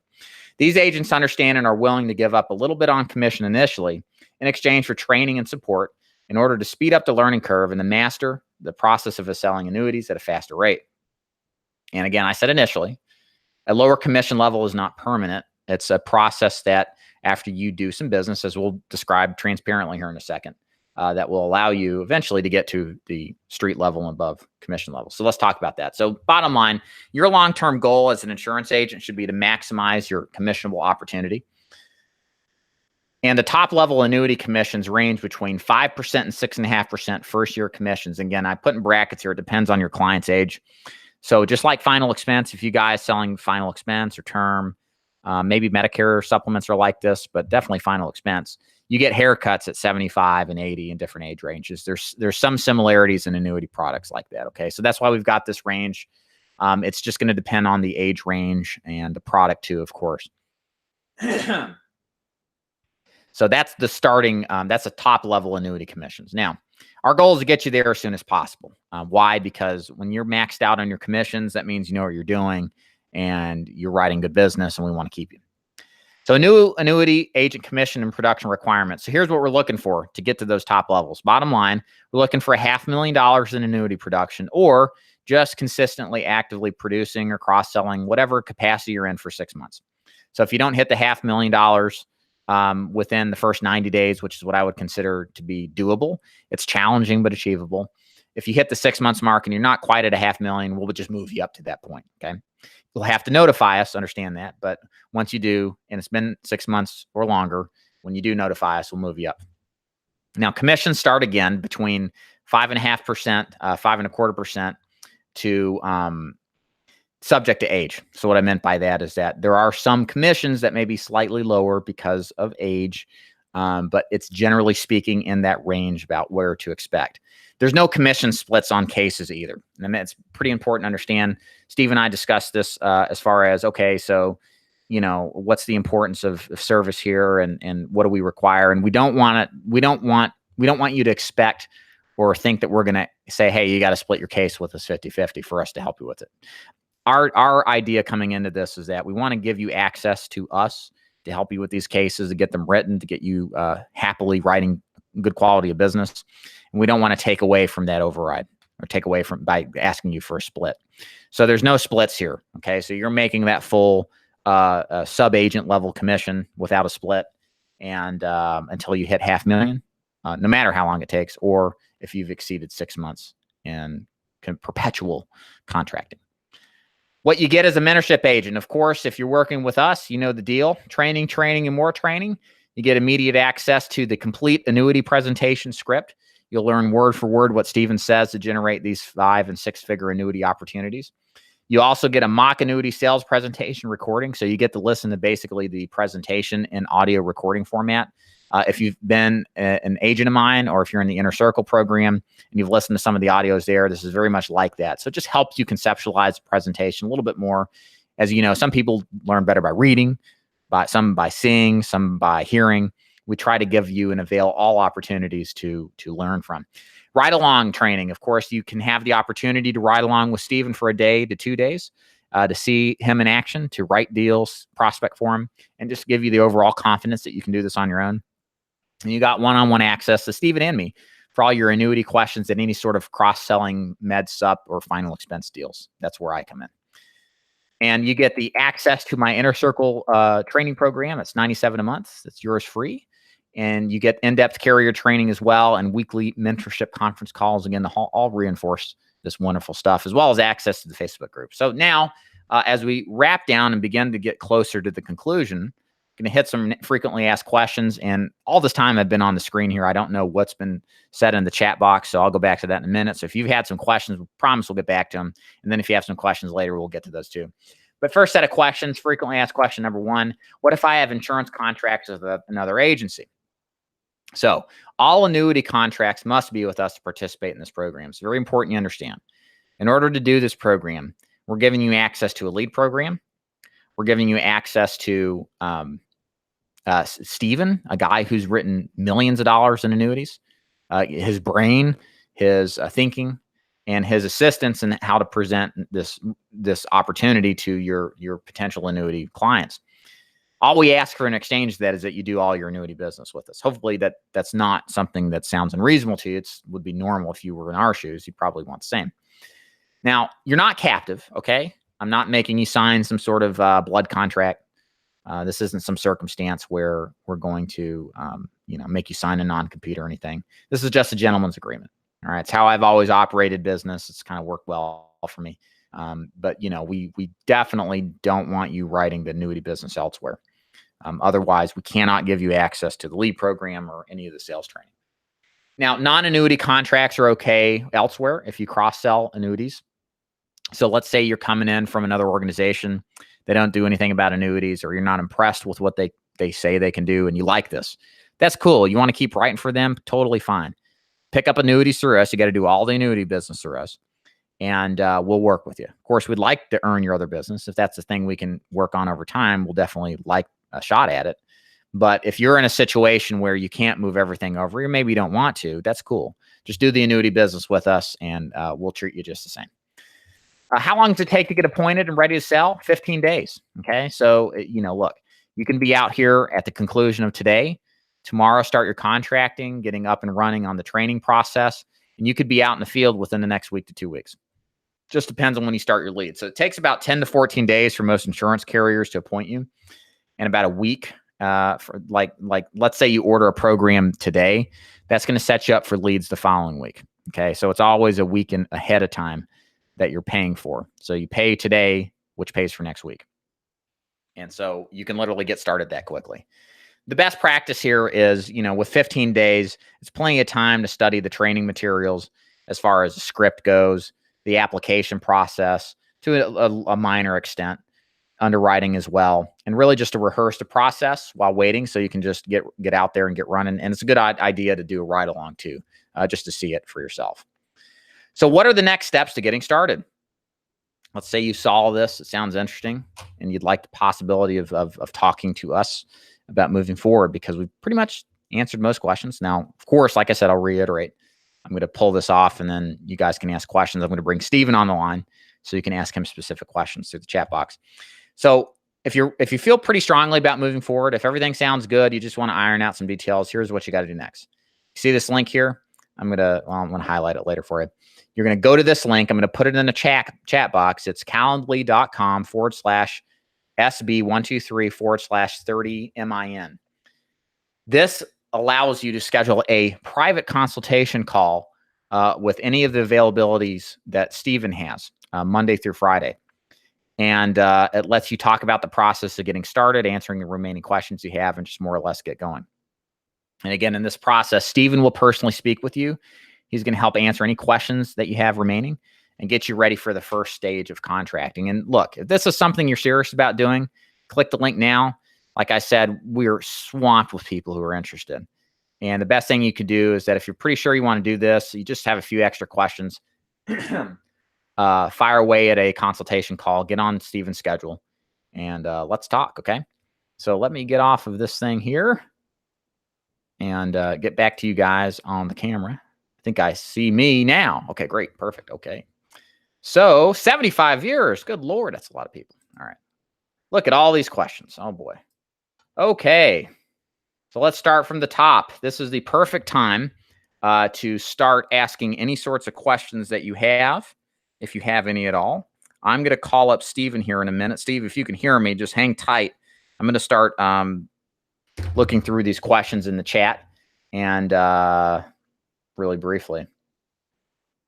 These agents understand and are willing to give up a little bit on commission initially in exchange for training and support in order to speed up the learning curve and to master the process of selling annuities at a faster rate. And again, I said initially, a lower commission level is not permanent. It's a process that after you do some business, as we'll describe transparently here in a second, that will allow you eventually to get to the street level and above commission level. So let's talk about that. So bottom line, your long-term goal as an insurance agent should be to maximize your commissionable opportunity. And the top level annuity commissions range between 5% and 6.5% first year commissions. Again, I put in brackets here, it depends on your client's age. So just like final expense, if you guys selling final expense or term, maybe Medicare supplements are like this, but definitely final expense, you get haircuts at 75 and 80 in different age ranges. There's some similarities in annuity products like that. Okay, so that's why we've got this range. It's just going to depend on the age range and the product too, of course. So that's the starting, that's the top level annuity commissions. Now, our goal is to get you there as soon as possible. Why? Because when you're maxed out on your commissions, that means you know what you're doing and you're writing good business and we want to keep you. So new annuity agent commission and production requirements. So here's what we're looking for to get to those top levels. Bottom line, we're looking for $500,000 in annuity production or just consistently actively producing or cross-selling whatever capacity you're in for 6 months. So if you don't hit the $500,000 within the first 90 days, which is what I would consider to be doable, it's challenging but achievable. If you hit the 6 months mark and you're not quite at $500,000, we'll just move you up to that point. Okay. You'll have to notify us, understand that. But once you do, and it's been 6 months or longer, when you do notify us, we'll move you up. Now, commissions start again between 5.5%, 5.25% to subject to age. So what I meant by that is that there are some commissions that may be slightly lower because of age, but it's generally speaking in that range about where to expect. There's no commission splits on cases either. And it's pretty important to understand. Steve and I discussed this as far as, okay, so, you know, what's the importance of service here and what do we require? And we don't want you to expect or think that we're going to say, hey, you got to split your case with us 50-50 for us to help you with it. Our idea coming into this is that we want to give you access to us to help you with these cases, to get them written, to get you happily writing good quality of business. And we don't want to take away from that override or take away from by asking you for a split. So there's no splits here. Okay. So you're making that full sub-agent level commission without a split and until you hit $500,000, no matter how long it takes, or if you've exceeded 6 months in perpetual contracting. What you get as a mentorship agent, of course, if you're working with us, you know the deal. Training, and more training. You get immediate access to the complete annuity presentation script. You'll learn word for word what Steven says to generate these 5- and 6-figure annuity opportunities. You also get a mock annuity sales presentation recording. So you get to listen to basically the presentation in audio recording format. If you've been an agent of mine or if you're in the Inner Circle program and you've listened to some of the audios there, this is very much like that. So it just helps you conceptualize the presentation a little bit more. As you know, some people learn better by reading, some by seeing, some by hearing. We try to give you and avail all opportunities to learn from. Ride along training. Of course, you can have the opportunity to ride along with Steven for a day to 2 days. To see him in action, to write deals, prospect for him, and just give you the overall confidence that you can do this on your own. And you got one-on-one access to Steven and me for all your annuity questions and any sort of cross-selling med sup or final expense deals. That's where I come in. And you get the access to my Inner Circle training program. It's $97 a month. It's yours free. And you get in-depth carrier training as well and weekly mentorship conference calls. Again, all reinforce this wonderful stuff, as well as access to the Facebook group. So now, as we wrap down and begin to get closer to the conclusion, going to hit some frequently asked questions. And all this time I've been on the screen here, I don't know what's been said in the chat box, so I'll go back to that in a minute. So if you've had some questions, we promise we'll get back to them. And then if you have some questions later, we'll get to those too. But first set of questions, frequently asked question number 1, what if I have insurance contracts with another agency? So all annuity contracts must be with us to participate in this program. It's very important you understand. In order to do this program, we're giving you access to a lead program. We're giving you access to Steven, a guy who's written millions of dollars in annuities. His brain his thinking and his assistance in how to present this opportunity to your potential annuity clients. All we ask for in exchange of that is that you do all your annuity business with us. Hopefully that's not something that sounds unreasonable to you. It would be normal if you were in our shoes. You probably want the same. Now, you're not captive, okay? I'm not making you sign some sort of blood contract. This isn't some circumstance where we're going to, make you sign a non-compete or anything. This is just a gentleman's agreement. All right. It's how I've always operated business. It's kind of worked well for me. But we definitely don't want you writing the annuity business elsewhere. Otherwise, we cannot give you access to the lead program or any of the sales training. Now, non-annuity contracts are okay elsewhere if you cross-sell annuities. So let's say you're coming in from another organization. They don't do anything about annuities, or you're not impressed with what they say they can do, and you like this. That's cool. You want to keep writing for them? Totally fine. Pick up annuities through us. You got to do all the annuity business through us, and we'll work with you. Of course, we'd like to earn your other business. If that's the thing we can work on over time, we'll definitely like a shot at it. But if you're in a situation where you can't move everything over, or maybe you don't want to, that's cool. Just do the annuity business with us, and we'll treat you just the same. How long does it take to get appointed and ready to sell? 15 days. Okay. So, look, you can be out here at the conclusion of today. Tomorrow, start your contracting, getting up and running on the training process. And you could be out in the field within the next week to 2 weeks. Just depends on when you start your lead. So it takes about 10 to 14 days for most insurance carriers to appoint you, and about a week for like let's say you order a program today. That's going to set you up for leads the following week. Okay. So it's always a week ahead of time that you're paying for. So you pay today, which pays for next week. And so you can literally get started that quickly. The best practice here is, with 15 days, it's plenty of time to study the training materials as far as the script goes, the application process to a minor extent, underwriting as well, and really just to rehearse the process while waiting so you can just get out there and get running. And it's a good idea to do a ride along too, just to see it for yourself. So what are the next steps to getting started? Let's say you saw this, it sounds interesting, and you'd like the possibility of talking to us about moving forward, because we've pretty much answered most questions. Now, of course, like I said, I'll reiterate, I'm going to pull this off and then you guys can ask questions. I'm going to bring Steven on the line so you can ask him specific questions through the chat box. So if you feel pretty strongly about moving forward, if everything sounds good, you just want to iron out some details, here's what you got to do next. You see this link here? I'm going to highlight it later for you. You're going to go to this link. I'm going to put it in the chat box. It's calendly.com/SB123/30MIN. This allows you to schedule a private consultation call with any of the availabilities that Steven has Monday through Friday. And it lets you talk about the process of getting started, answering the remaining questions you have, and just more or less get going. And again, in this process, Steven will personally speak with you. He's going to help answer any questions that you have remaining and get you ready for the first stage of contracting. And look, if this is something you're serious about doing, click the link now. Like I said, we're swamped with people who are interested. And the best thing you could do is that if you're pretty sure you want to do this, you just have a few extra questions, fire away at a consultation call, get on Steven's schedule, and let's talk, okay? So let me get off of this thing here and get back to you guys on the camera. I think I see me now. Okay, great. Perfect. Okay. So 75 viewers. Good Lord. That's a lot of people. All right. Look at all these questions. Oh boy. Okay. So let's start from the top. This is the perfect time to start asking any sorts of questions that you have, if you have any at all. I'm going to call up Steven here in a minute. Steve, if you can hear me, just hang tight. I'm going to start looking through these questions in the chat and really briefly.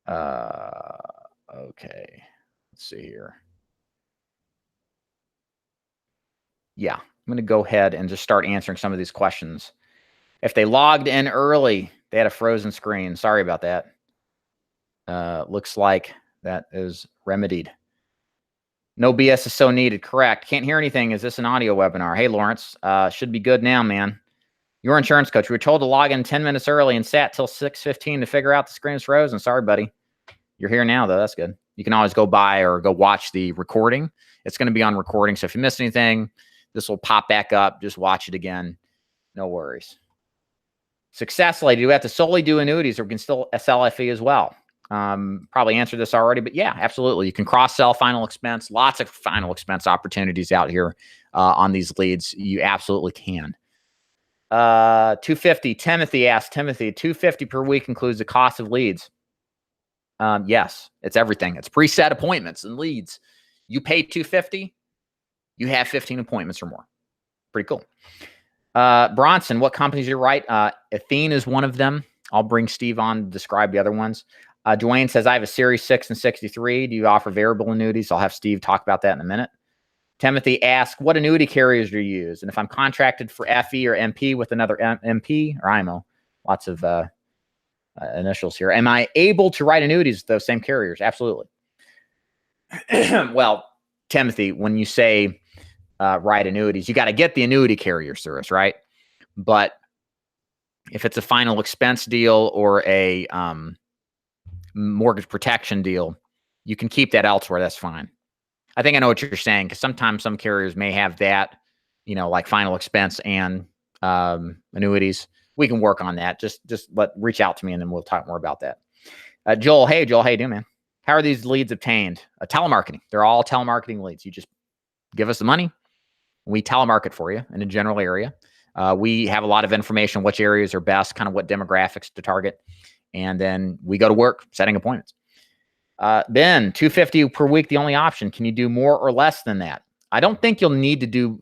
Okay, let's see here. Yeah, I'm going to go ahead and just start answering some of these questions. If they logged in early, they had a frozen screen. Sorry about that. Looks like that is remedied. No BS is so needed. Correct. Can't hear anything. Is this an audio webinar? Hey, Lawrence. Should be good now, man. Your insurance coach. We were told to log in 10 minutes early and sat till 6:15 to figure out the screen's frozen. Sorry, buddy. You're here now, though. That's good. You can always go by or go watch the recording. It's going to be on recording. So if you missed anything, this will pop back up. Just watch it again. No worries. Success lady, do we have to solely do annuities or we can still sell FE as well? Probably answered this already, but yeah, absolutely. You can cross-sell final expense, lots of final expense opportunities out here on these leads. You absolutely can. 250, Timothy asked, Timothy, 250 per week includes the cost of leads. Yes, it's everything. It's preset appointments and leads. You pay 250, you have 15 appointments or more. Pretty cool. Bronson, what companies you write? Athene is one of them. I'll bring Steve on to describe the other ones. Dwayne says, I have a Series 6 and 63. Do you offer variable annuities? I'll have Steve talk about that in a minute. Timothy asks, what annuity carriers do you use? And if I'm contracted for FE or MP with another MP or IMO, lots of initials here, am I able to write annuities with those same carriers? Absolutely. Well, Timothy, when you say write annuities, you got to get the annuity carrier service, right? But if it's a final expense deal or a mortgage protection deal, you can keep that elsewhere. That's fine. I think I know what you're saying, because sometimes some carriers may have that, like final expense and annuities. We can work on that. Just reach out to me and then we'll talk more about that. Joel, hey Joel, how you doing, man? How are these leads obtained? Telemarketing. They're all telemarketing leads. You just give us the money. We telemarket for you in a general area. We have a lot of information, which areas are best, kind of what demographics to target. And then we go to work setting appointments. Ben, 250 per week, the only option. Can you do more or less than that? I don't think you'll need to do,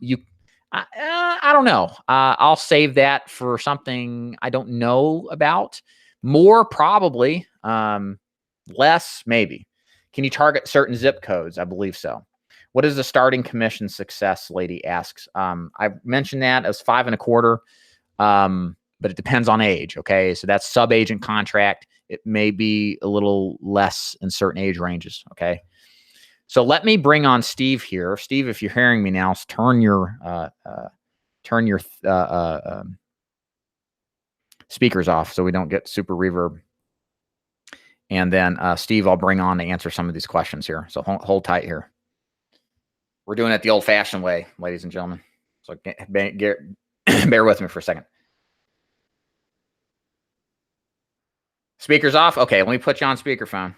I don't know. I'll save that for something I don't know about. More probably, less maybe. Can you target certain zip codes? I believe so. What is the starting commission success, lady asks? I mentioned that as 5.25, but it depends on age. Okay, so that's sub-agent contract. It may be a little less in certain age ranges. Okay, so let me bring on Steve here. Steve, if you're hearing me now, turn your speakers off so we don't get super reverb. And then Steve, I'll bring on to answer some of these questions here. So hold tight here. We're doing it the old-fashioned way, ladies and gentlemen. So bear with me for a second. Speakers off? Okay, let me put you on speakerphone.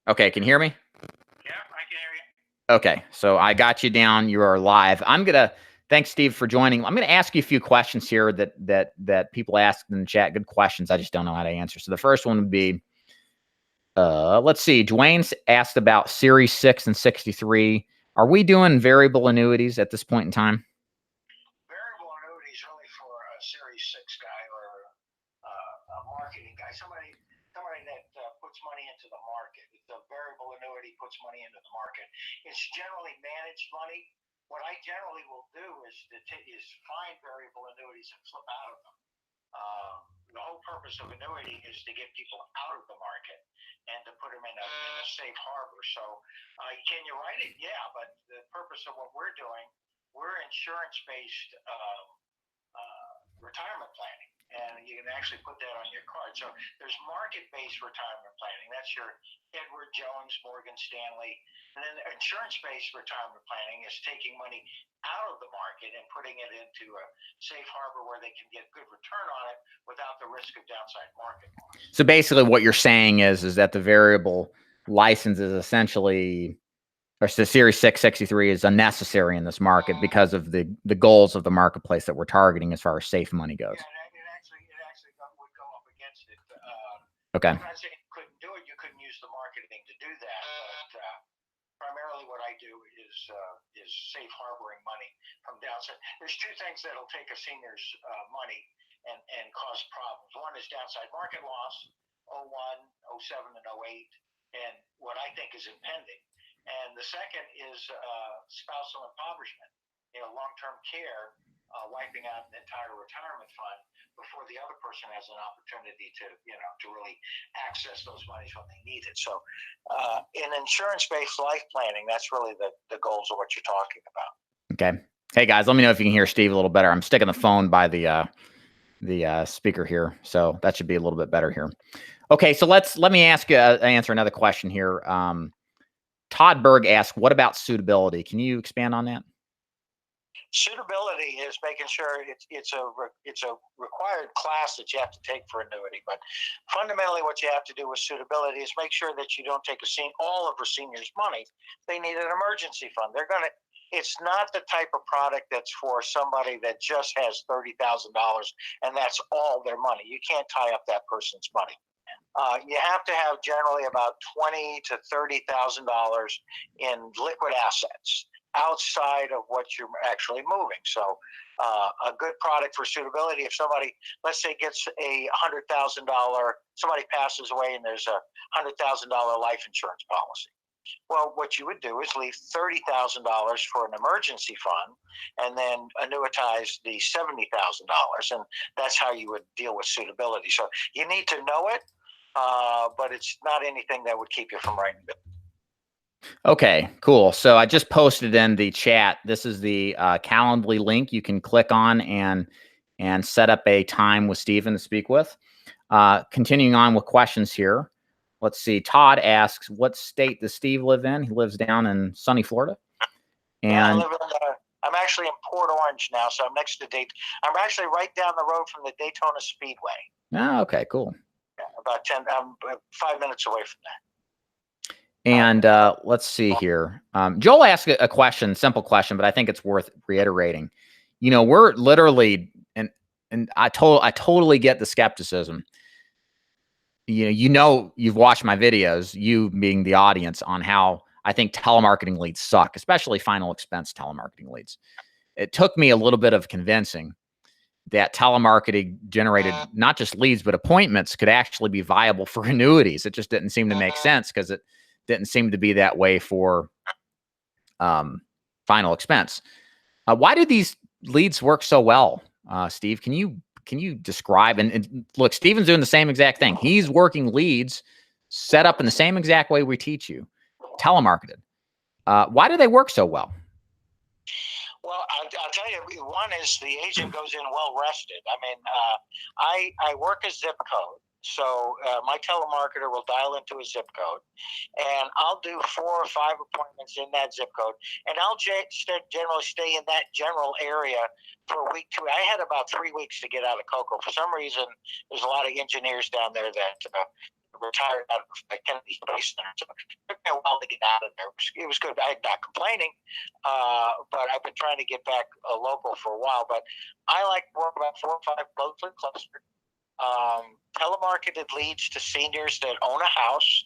Okay, can you hear me? Yeah, I can hear you. Okay, so I got you down. You are live. Thanks, Steve, for joining. I'm gonna ask you a few questions here that people asked in the chat. Good questions. I just don't know how to answer. So the first one would be, let's see. Dwayne's asked about Series 6 and 63. Are we doing variable annuities at this point in time? Variable annuities really for a Series 6 guy or a marketing guy, somebody that puts money into the market. The variable annuity puts money into the market. It's generally managed money. What I generally will do is find variable annuities and flip out of them. The whole purpose of annuity is to get people out of the market and to put them in a safe harbor. So can you write it? Yeah, but the purpose of what we're doing, we're insurance-based retirement planning. And you can actually put that on your card. So there's market-based retirement planning. That's your Edward Jones, Morgan Stanley. And then insurance-based retirement planning is taking money out of the market and putting it into a safe harbor where they can get good return on it without the risk of downside market loss. So basically what you're saying is that the variable license is essentially, or the Series 663 is unnecessary in this market because of the goals of the marketplace that we're targeting as far as safe money goes. Yeah, it actually would go up against it. Okay. I'm not saying you couldn't do it. You couldn't use the marketing to do that. But primarily what I do is safe harboring money from downside. There's two things that'll take a senior's money and cause problems. One is downside market loss, 01, 07, and 08, and what I think is impending. And the second is spousal impoverishment, long-term care, wiping out an entire retirement fund before the other person has an opportunity to really access those monies when they need it. So in insurance-based life planning, that's really the goals of what you're talking about. Okay. Hey guys, let me know if you can hear Steve a little better. I'm sticking the phone by the speaker here, so that should be a little bit better here. Okay, so let me answer another question here. Todd Berg asked, what about suitability? Can you expand on that? Suitability is making sure it's a required class that you have to take for annuity. But fundamentally, what you have to do with suitability is make sure that you don't take all of a senior's money. They need an emergency fund. It's not the type of product that's for somebody that just has $30,000 and that's all their money. You can't tie up that person's money. You have to have generally about $20,000 to $30,000 in liquid assets outside of what you're actually moving. So a good product for suitability, if somebody, let's say, gets a $100,000, somebody passes away and there's a $100,000 life insurance policy. Well, what you would do is leave $30,000 for an emergency fund and then annuitize the $70,000. And that's how you would deal with suitability. So you need to know it, but it's not anything that would keep you from writing it. Okay, cool. So I just posted in the chat. This is the Calendly link you can click on and set up a time with Stephen to speak with. Continuing on with questions here. Let's see. Todd asks, what state does Steve live in? He lives down in sunny Florida. And yeah, I'm actually in Port Orange now, so I'm next to Daytona. I'm actually right down the road from the Daytona Speedway. Oh, okay, cool. Yeah, I'm 5 minutes away from that. And let's see here. Joel asked a question, simple question, but I think it's worth reiterating. You know, we're literally, and I totally get the skepticism. You know, you've watched my videos, you being the audience, on how I think telemarketing leads suck, especially final expense telemarketing leads. It took me a little bit of convincing that telemarketing generated not just leads, but appointments could actually be viable for annuities. It just didn't seem to make sense because it didn't seem to be that way for final expense. Why did these leads work so well, Steve? Can you describe? And look, Steven's doing the same exact thing. He's working leads set up in the same exact way we teach you, telemarketed. Why do they work so well? Well, I'll tell you, one is the agent goes in well rested. I mean, I work a zip code. So my telemarketer will dial into a zip code, and I'll do 4 or 5 appointments in that zip code, and I'll generally stay in that general area for a week, 2. I had about 3 weeks to get out of Cocoa. For some reason, there's a lot of engineers down there that retired out of Kennedy Space Center. So it took me a while to get out of there. It was good. I'm not complaining, but I've been trying to get back local for a while. But I like to work about 4 or 5 closely clustered. Telemarketed leads to seniors that own a house.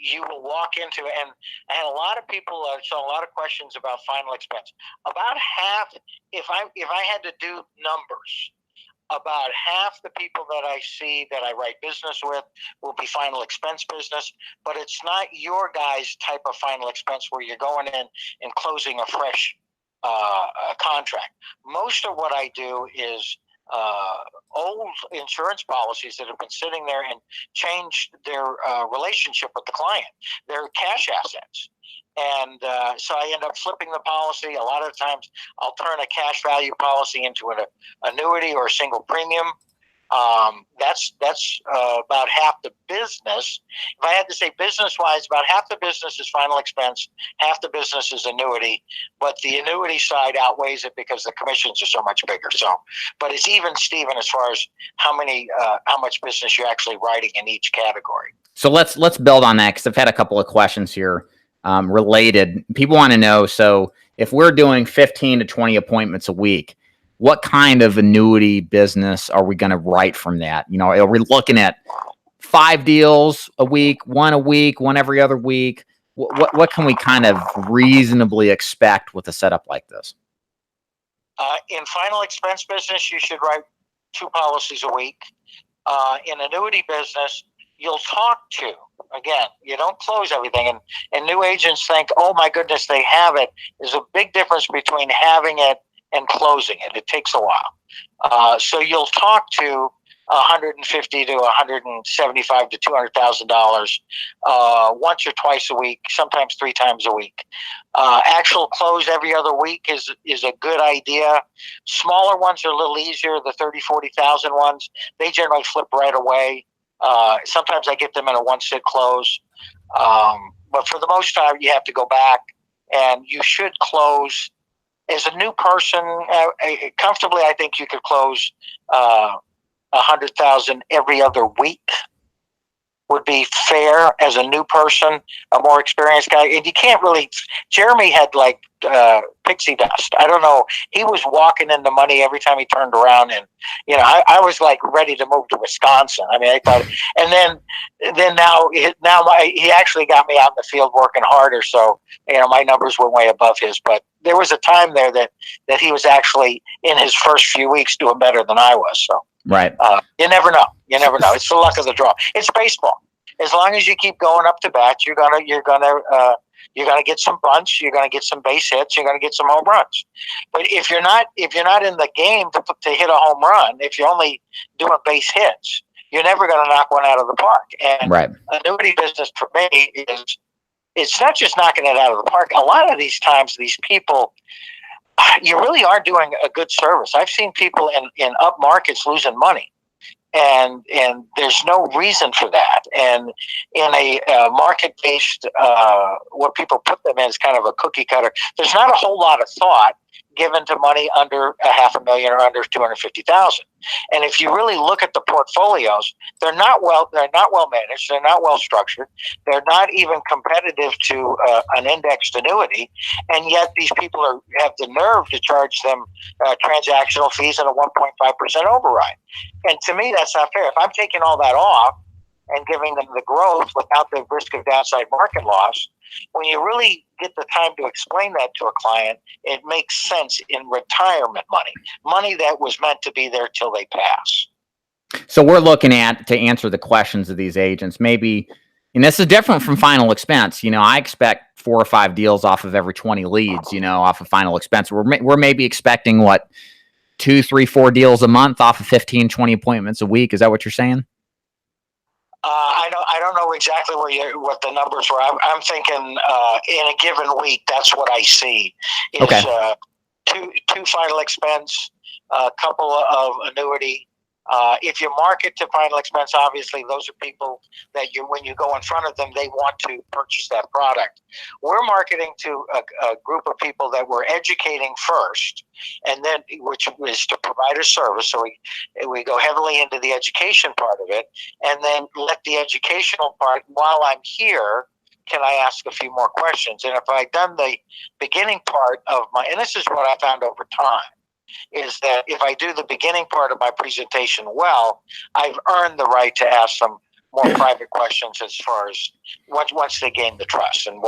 You will walk into, and I had a lot of people, saw a lot of questions about final expense. About half, if I had to do numbers, about half the people that I see that I write business with will be final expense business, but it's not your guys' type of final expense where you're going in and closing a fresh contract. Most of what I do is old insurance policies that have been sitting there and changed their relationship with the client. They're cash assets. And so I end up flipping the policy. A lot of times I'll turn a cash value policy into an annuity or a single premium. That's about half the business. If I had to say business-wise, about half the business is final expense, half the business is annuity, but the annuity side outweighs it because the commissions are so much bigger. So, but it's even, Stephen, as far as how much business you're actually writing in each category. So let's build on that, because I've had a couple of questions here related. People want to know, so if we're doing 15 to 20 appointments a week, what kind of annuity business are we going to write from that? You know, are we looking at 5 deals a week, 1 a week, 1 every other week? What can we kind of reasonably expect with a setup like this? In final expense business, you should write 2 policies a week. In annuity business, you'll talk to, again, you don't close everything. And new agents think, oh my goodness, they have it. There's a big difference between having it and closing it. It takes a while. So you'll talk to $150 to $175 to $200,000 once or twice a week, sometimes 3 times a week. Actual close every other week is a good idea. Smaller ones are a little easier. The 30, 40,000 ones, they generally flip right away. Sometimes I get them in a 1-sit close. But for the most part, you have to go back, and you should close as a new person, comfortably, I think you could close 100,000 every other week. Would be fair as a new person, a more experienced guy. And you can't really, Jeremy had like pixie dust. I don't know. He was walking into money every time he turned around. And, you know, I was like ready to move to Wisconsin. I mean, I thought, and then now he actually got me out in the field working harder. So, you know, my numbers were way above his, but there was a time there that he was actually in his first few weeks doing better than I was. So. Right. You never know. You never know. It's the luck of the draw. It's baseball. As long as you keep going up to bat, you're gonna get some bunts. You're gonna get some base hits. You're gonna get some home runs. But if you're not in the game to hit a home run, if you're only doing base hits, you're never gonna knock one out of the park. And right. Annuity business for me is it's not just knocking it out of the park. A lot of these times, these people. You really are doing a good service. I've seen people in up markets losing money, and there's no reason for that. And in a market-based, what people put them in is kind of a cookie cutter. There's not a whole lot of thought given to money under $500,000 or under 250,000. And if you really look at the portfolios, they're not well managed. They're not well structured. They're not even competitive to an indexed annuity. And yet these people have the nerve to charge them transactional fees and a 1.5% override. And to me, that's not fair. If I'm taking all that off and giving them the growth without the risk of downside market loss, when you really get the time to explain that to a client, it makes sense in retirement money that was meant to be there till they pass. So we're looking at, to answer the questions of these agents, maybe, and this is different from final expense. You know, I expect 4 or 5 deals off of every 20 leads, you know, off of final expense. We're maybe expecting what, 2, 3, 4 deals a month off of 15, 20 appointments a week. Is that what you're saying? I don't know exactly what the numbers were. I'm thinking in a given week, that's what I see. Is, okay. Two final expense, a couple of annuity. If you market to final expense, obviously those are people that when you go in front of them, they want to purchase that product. We're marketing to a group of people that we're educating first, and then which is to provide a service. So we go heavily into the education part of it, and then let the educational part, while I'm here, can I ask a few more questions? And if I've done the beginning part of and this is what I found over time, is that if I do the beginning part of my presentation well, I've earned the right to ask them more private questions as far as once they gain the trust and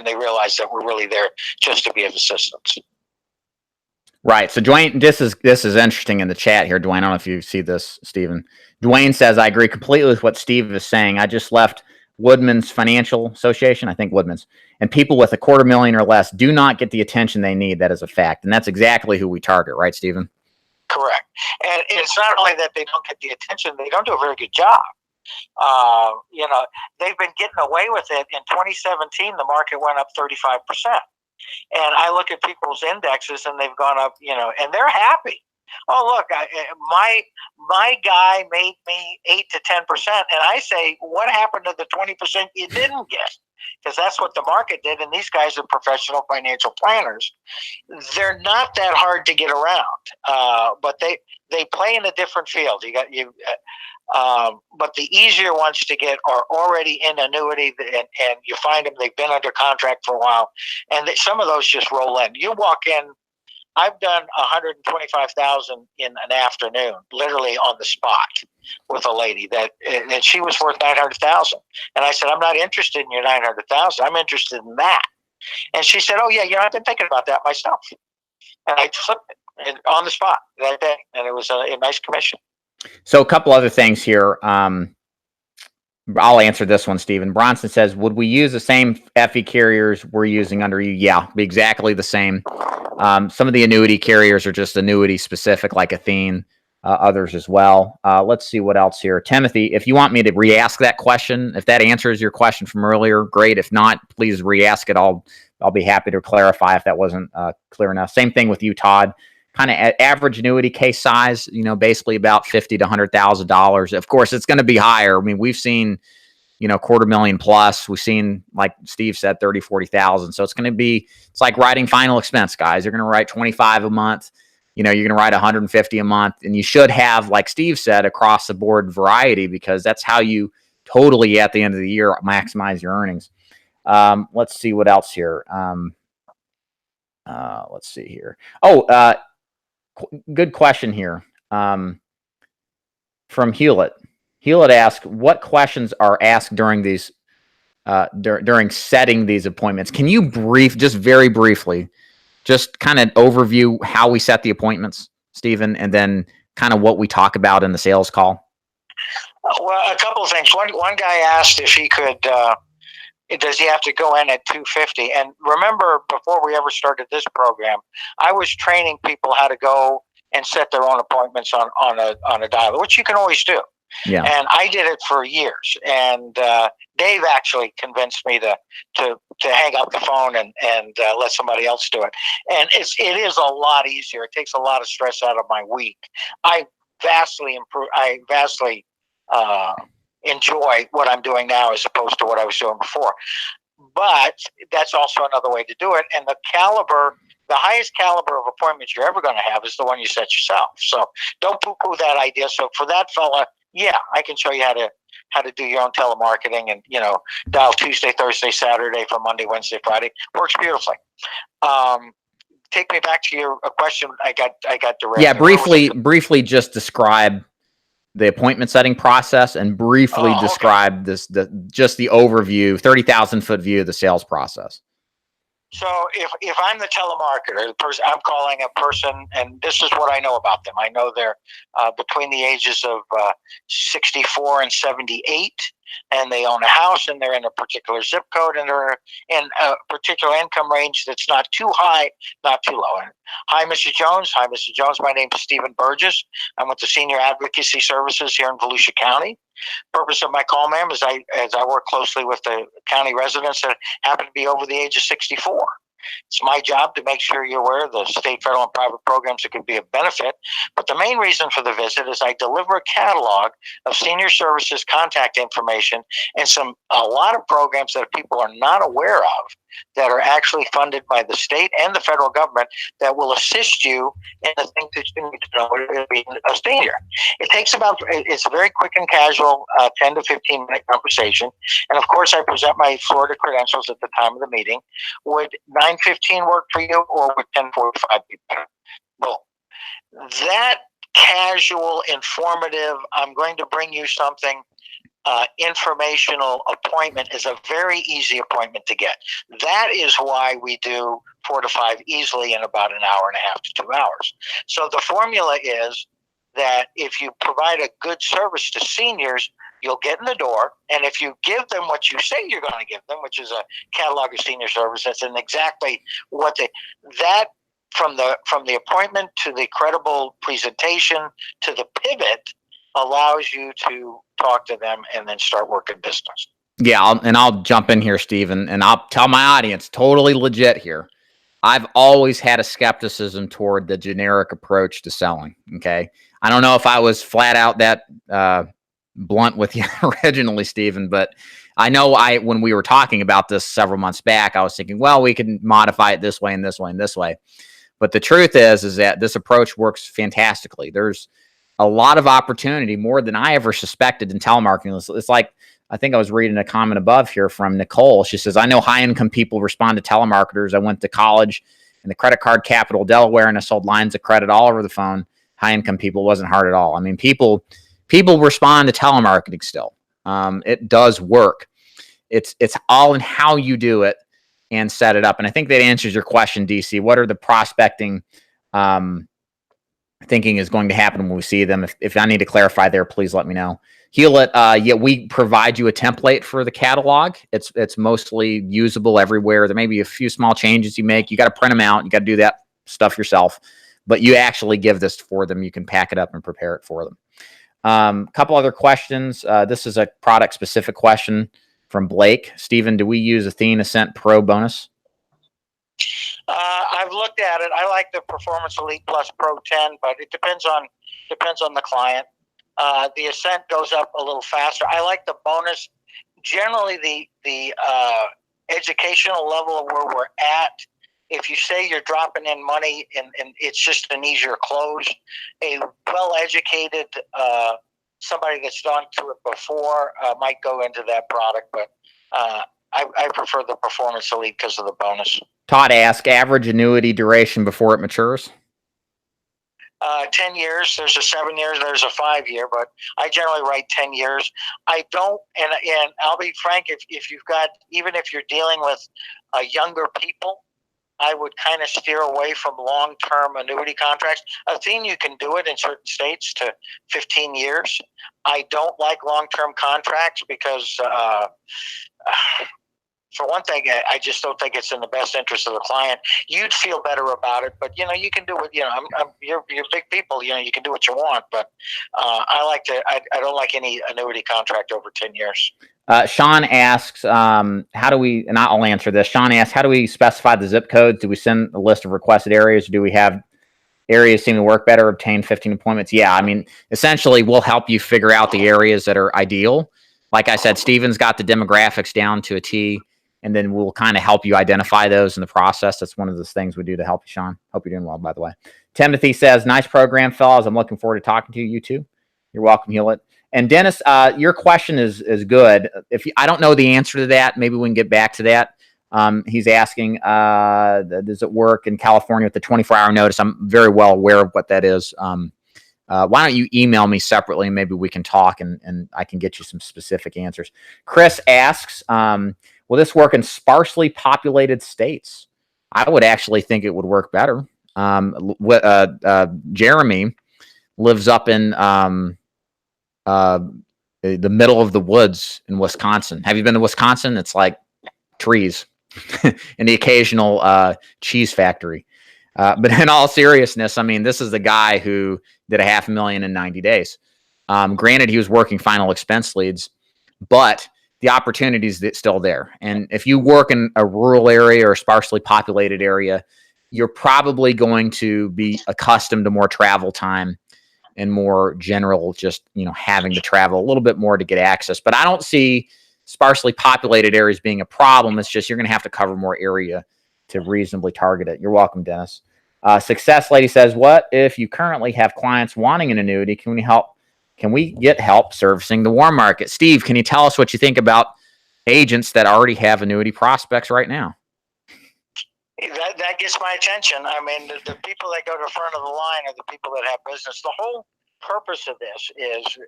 they realize that we're really there just to be of assistance. Right. So Dwayne, this is interesting in the chat here, Dwayne. I don't know if you see this, Stephen. Dwayne says, I agree completely with what Steve is saying. I just left Woodman's Financial Association, I think Woodman's, and people with $250,000 or less do not get the attention they need. That is a fact. And that's exactly who we target, right, Stephen? Correct. And it's not only that they don't get the attention, they don't do a very good job. You know, they've been getting away with it. In 2017, the market went up 35%. And I look at people's indexes and they've gone up, you know, and they're happy. Oh, look, my guy made me 8 to 10%. And I say, what happened to the 20% you didn't get? Because that's what the market did. And these guys are professional financial planners. They're not that hard to get around, but they play in a different field. But the easier ones to get are already in annuity, and you find them, they've been under contract for a while, and some of those just roll in. You walk in, I've done 125,000 in an afternoon, literally on the spot, with a lady and she was worth 900,000. And I said, I'm not interested in your 900,000. I'm interested in that. And she said, oh yeah, you know, I've been thinking about that myself. And I flipped it on the spot that day, and it was a nice commission. So a couple other things here. I'll answer this one, Stephen. Bronson says, would we use the same FE carriers we're using under you? Yeah, be exactly the same. Some of the annuity carriers are just annuity specific, like Athene, others as well. Let's see what else here. Timothy, if you want me to re-ask that question, if that answers your question from earlier, great. If not, please re-ask it. I'll be happy to clarify if that wasn't clear enough. Same thing with you, Todd. Kind of average annuity case size, you know, basically about $50,000 to $100,000. Of course, it's going to be higher. I mean, we've seen $250,000 plus. We've seen, like Steve said, 30, 40,000. So it's going to be, it's like writing final expense, guys. You're going to write 25 a month. You're going to write 150 a month, and you should have, like Steve said, across the board variety, because that's how you totally, at the end of the year, maximize your earnings. Let's see what else here. Let's see here. Oh, good question here. From Hewlett. Hewlett asked, what questions are asked during these, during setting these appointments? Can you just very briefly, just kind of overview how we set the appointments, Stephen, and then kind of what we talk about in the sales call? Well, a couple of things. One guy asked if he could, does he have to go in at 250? And remember, before we ever started this program, I was training people how to go and set their own appointments on a dialer, which you can always do. Yeah. And I did it for years. And Dave actually convinced me to hang up the phone and let somebody else do it. And it is a lot easier. It takes a lot of stress out of my week. I vastly enjoy what I'm doing now as opposed to what I was doing before. But that's also another way to do it. And the highest caliber of appointments you're ever going to have is the one you set yourself. So don't poo-poo that idea. So for that fella, yeah, I can show you how to do your own telemarketing and, dial Tuesday, Thursday, Saturday for Monday, Wednesday, Friday. Works beautifully. Take me back to your question. I got derailed. Yeah, briefly just describe the appointment setting process and briefly describe just the overview, 30,000 foot view of the sales process. So if I'm the telemarketer, the person I'm calling a person, and this is what I know about them. I know they're between the ages of 64 and 78, and they own a house, and they're in a particular zip code, and they're in a particular income range that's not too high, not too low. And, hi, Mr. Jones. Hi, Mr. Jones. My name is Stephen Burgess. I'm with the Senior Advocacy Services here in Volusia County. Purpose of my call, ma'am, is as I work closely with the county residents that happen to be over the age of 64. It's my job to make sure you're aware of the state, federal, and private programs that could be of benefit. But the main reason for the visit is I deliver a catalog of senior services contact information and a lot of programs that people are not aware of that are actually funded by the state and the federal government that will assist you in the things that you need to know to be a senior. It's a very quick and casual 10 to 15 minute conversation. And of course, I present my Florida credentials at the time of the meeting. Would 9:15 work for you, or would 10:45 be better? Well, that casual, informative, I'm going to bring you something, informational appointment is a very easy appointment to get. That is why we do 4 to 5 easily in about an hour and a half to 2 hours. So the formula is that if you provide a good service to seniors, you'll get in the door, and if you give them what you say you're going to give them, which is a catalog of senior services, and exactly what from the appointment to the credible presentation to the pivot, allows you to talk to them and then start working business. Yeah, I'll jump in here, Steve, and I'll tell my audience, totally legit here. I've always had a skepticism toward the generic approach to selling. Okay, I don't know if I was flat out that blunt with you originally, Stephen, but I know when we were talking about this several months back, I was thinking, well, we can modify it this way and this way and this way. But the truth is that this approach works fantastically. There's a lot of opportunity, more than I ever suspected in telemarketing. It's like, I think I was reading a comment above here from Nicole. She says, I know high-income people respond to telemarketers. I went to college in the credit card capital, Delaware, and I sold lines of credit all over the phone. High-income people wasn't hard at all. I mean, people respond to telemarketing still. It does work. It's all in how you do it and set it up. And I think that answers your question, DC. What are the prospecting thinking is going to happen when we see them? If I need to clarify there, please let me know. Hewlett, yeah, we provide you a template for the catalog. It's mostly usable everywhere. There may be a few small changes you make. You got to print them out. You got to do that stuff yourself, but you actually give this for them. You can pack it up and prepare it for them. Couple other questions. This is a product specific question from Blake. Stephen, do we use Athene Ascent Pro bonus? I've looked at it. I like the Performance Elite Plus Pro 10, but it depends on the client. The Ascent goes up a little faster. I like the bonus generally the educational level of where we're at, if you say you're dropping in money and it's just an easier close, a well-educated somebody that's gone through it before might go into that product, but I prefer the performance elite because of the bonus. Todd asked, average annuity duration before it matures? 10 years. There's a 7 years. There's a 5 year, but I generally write 10 years. I don't, and I'll be frank, if you've got, even if you're dealing with younger people, I would kind of steer away from long-term annuity contracts. Athene, you can do it in certain states to 15 years. I don't like long-term contracts because for one thing, I just don't think it's in the best interest of the client. You'd feel better about it, but you can do it. You're big people. You can do what you want, but I don't like any annuity contract over 10 years. Sean asks, how do we, and I'll answer this. Sean asks, how do we specify the zip codes? Do we send a list of requested areas? Or do we have areas seem to work better, obtain 15 appointments? Yeah, I mean, essentially, we'll help you figure out the areas that are ideal. Like I said, Steven's got the demographics down to a T, and then we'll kind of help you identify those in the process. That's one of those things we do to help you, Sean. Hope you're doing well, by the way. Timothy says, nice program, fellas. I'm looking forward to talking to you too. You're welcome, Hewlett. And Dennis, your question is good. I don't know the answer to that, maybe we can get back to that. He's asking, does it work in California with the 24-hour notice? I'm very well aware of what that is. Why don't you email me separately and maybe we can talk and I can get you some specific answers. Chris asks, will this work in sparsely populated states? I would actually think it would work better. Jeremy lives up in the middle of the woods in Wisconsin. Have you been to Wisconsin? It's like trees and the occasional cheese factory. But in all seriousness, I mean, this is the guy who did $500,000 in 90 days. Granted, he was working final expense leads, but the opportunity is still there. And if you work in a rural area or a sparsely populated area, you're probably going to be accustomed to more travel time and more general, just, having to travel a little bit more to get access. But I don't see sparsely populated areas being a problem. It's just, you're going to have to cover more area to reasonably target it. You're welcome, Dennis. Success Lady says, what if you currently have clients wanting an annuity? Can we get help servicing the warm market? Steve, can you tell us what you think about agents that already have annuity prospects right now? That gets my attention. I mean, the people that go to the front of the line are the people that have business. The whole purpose of this is,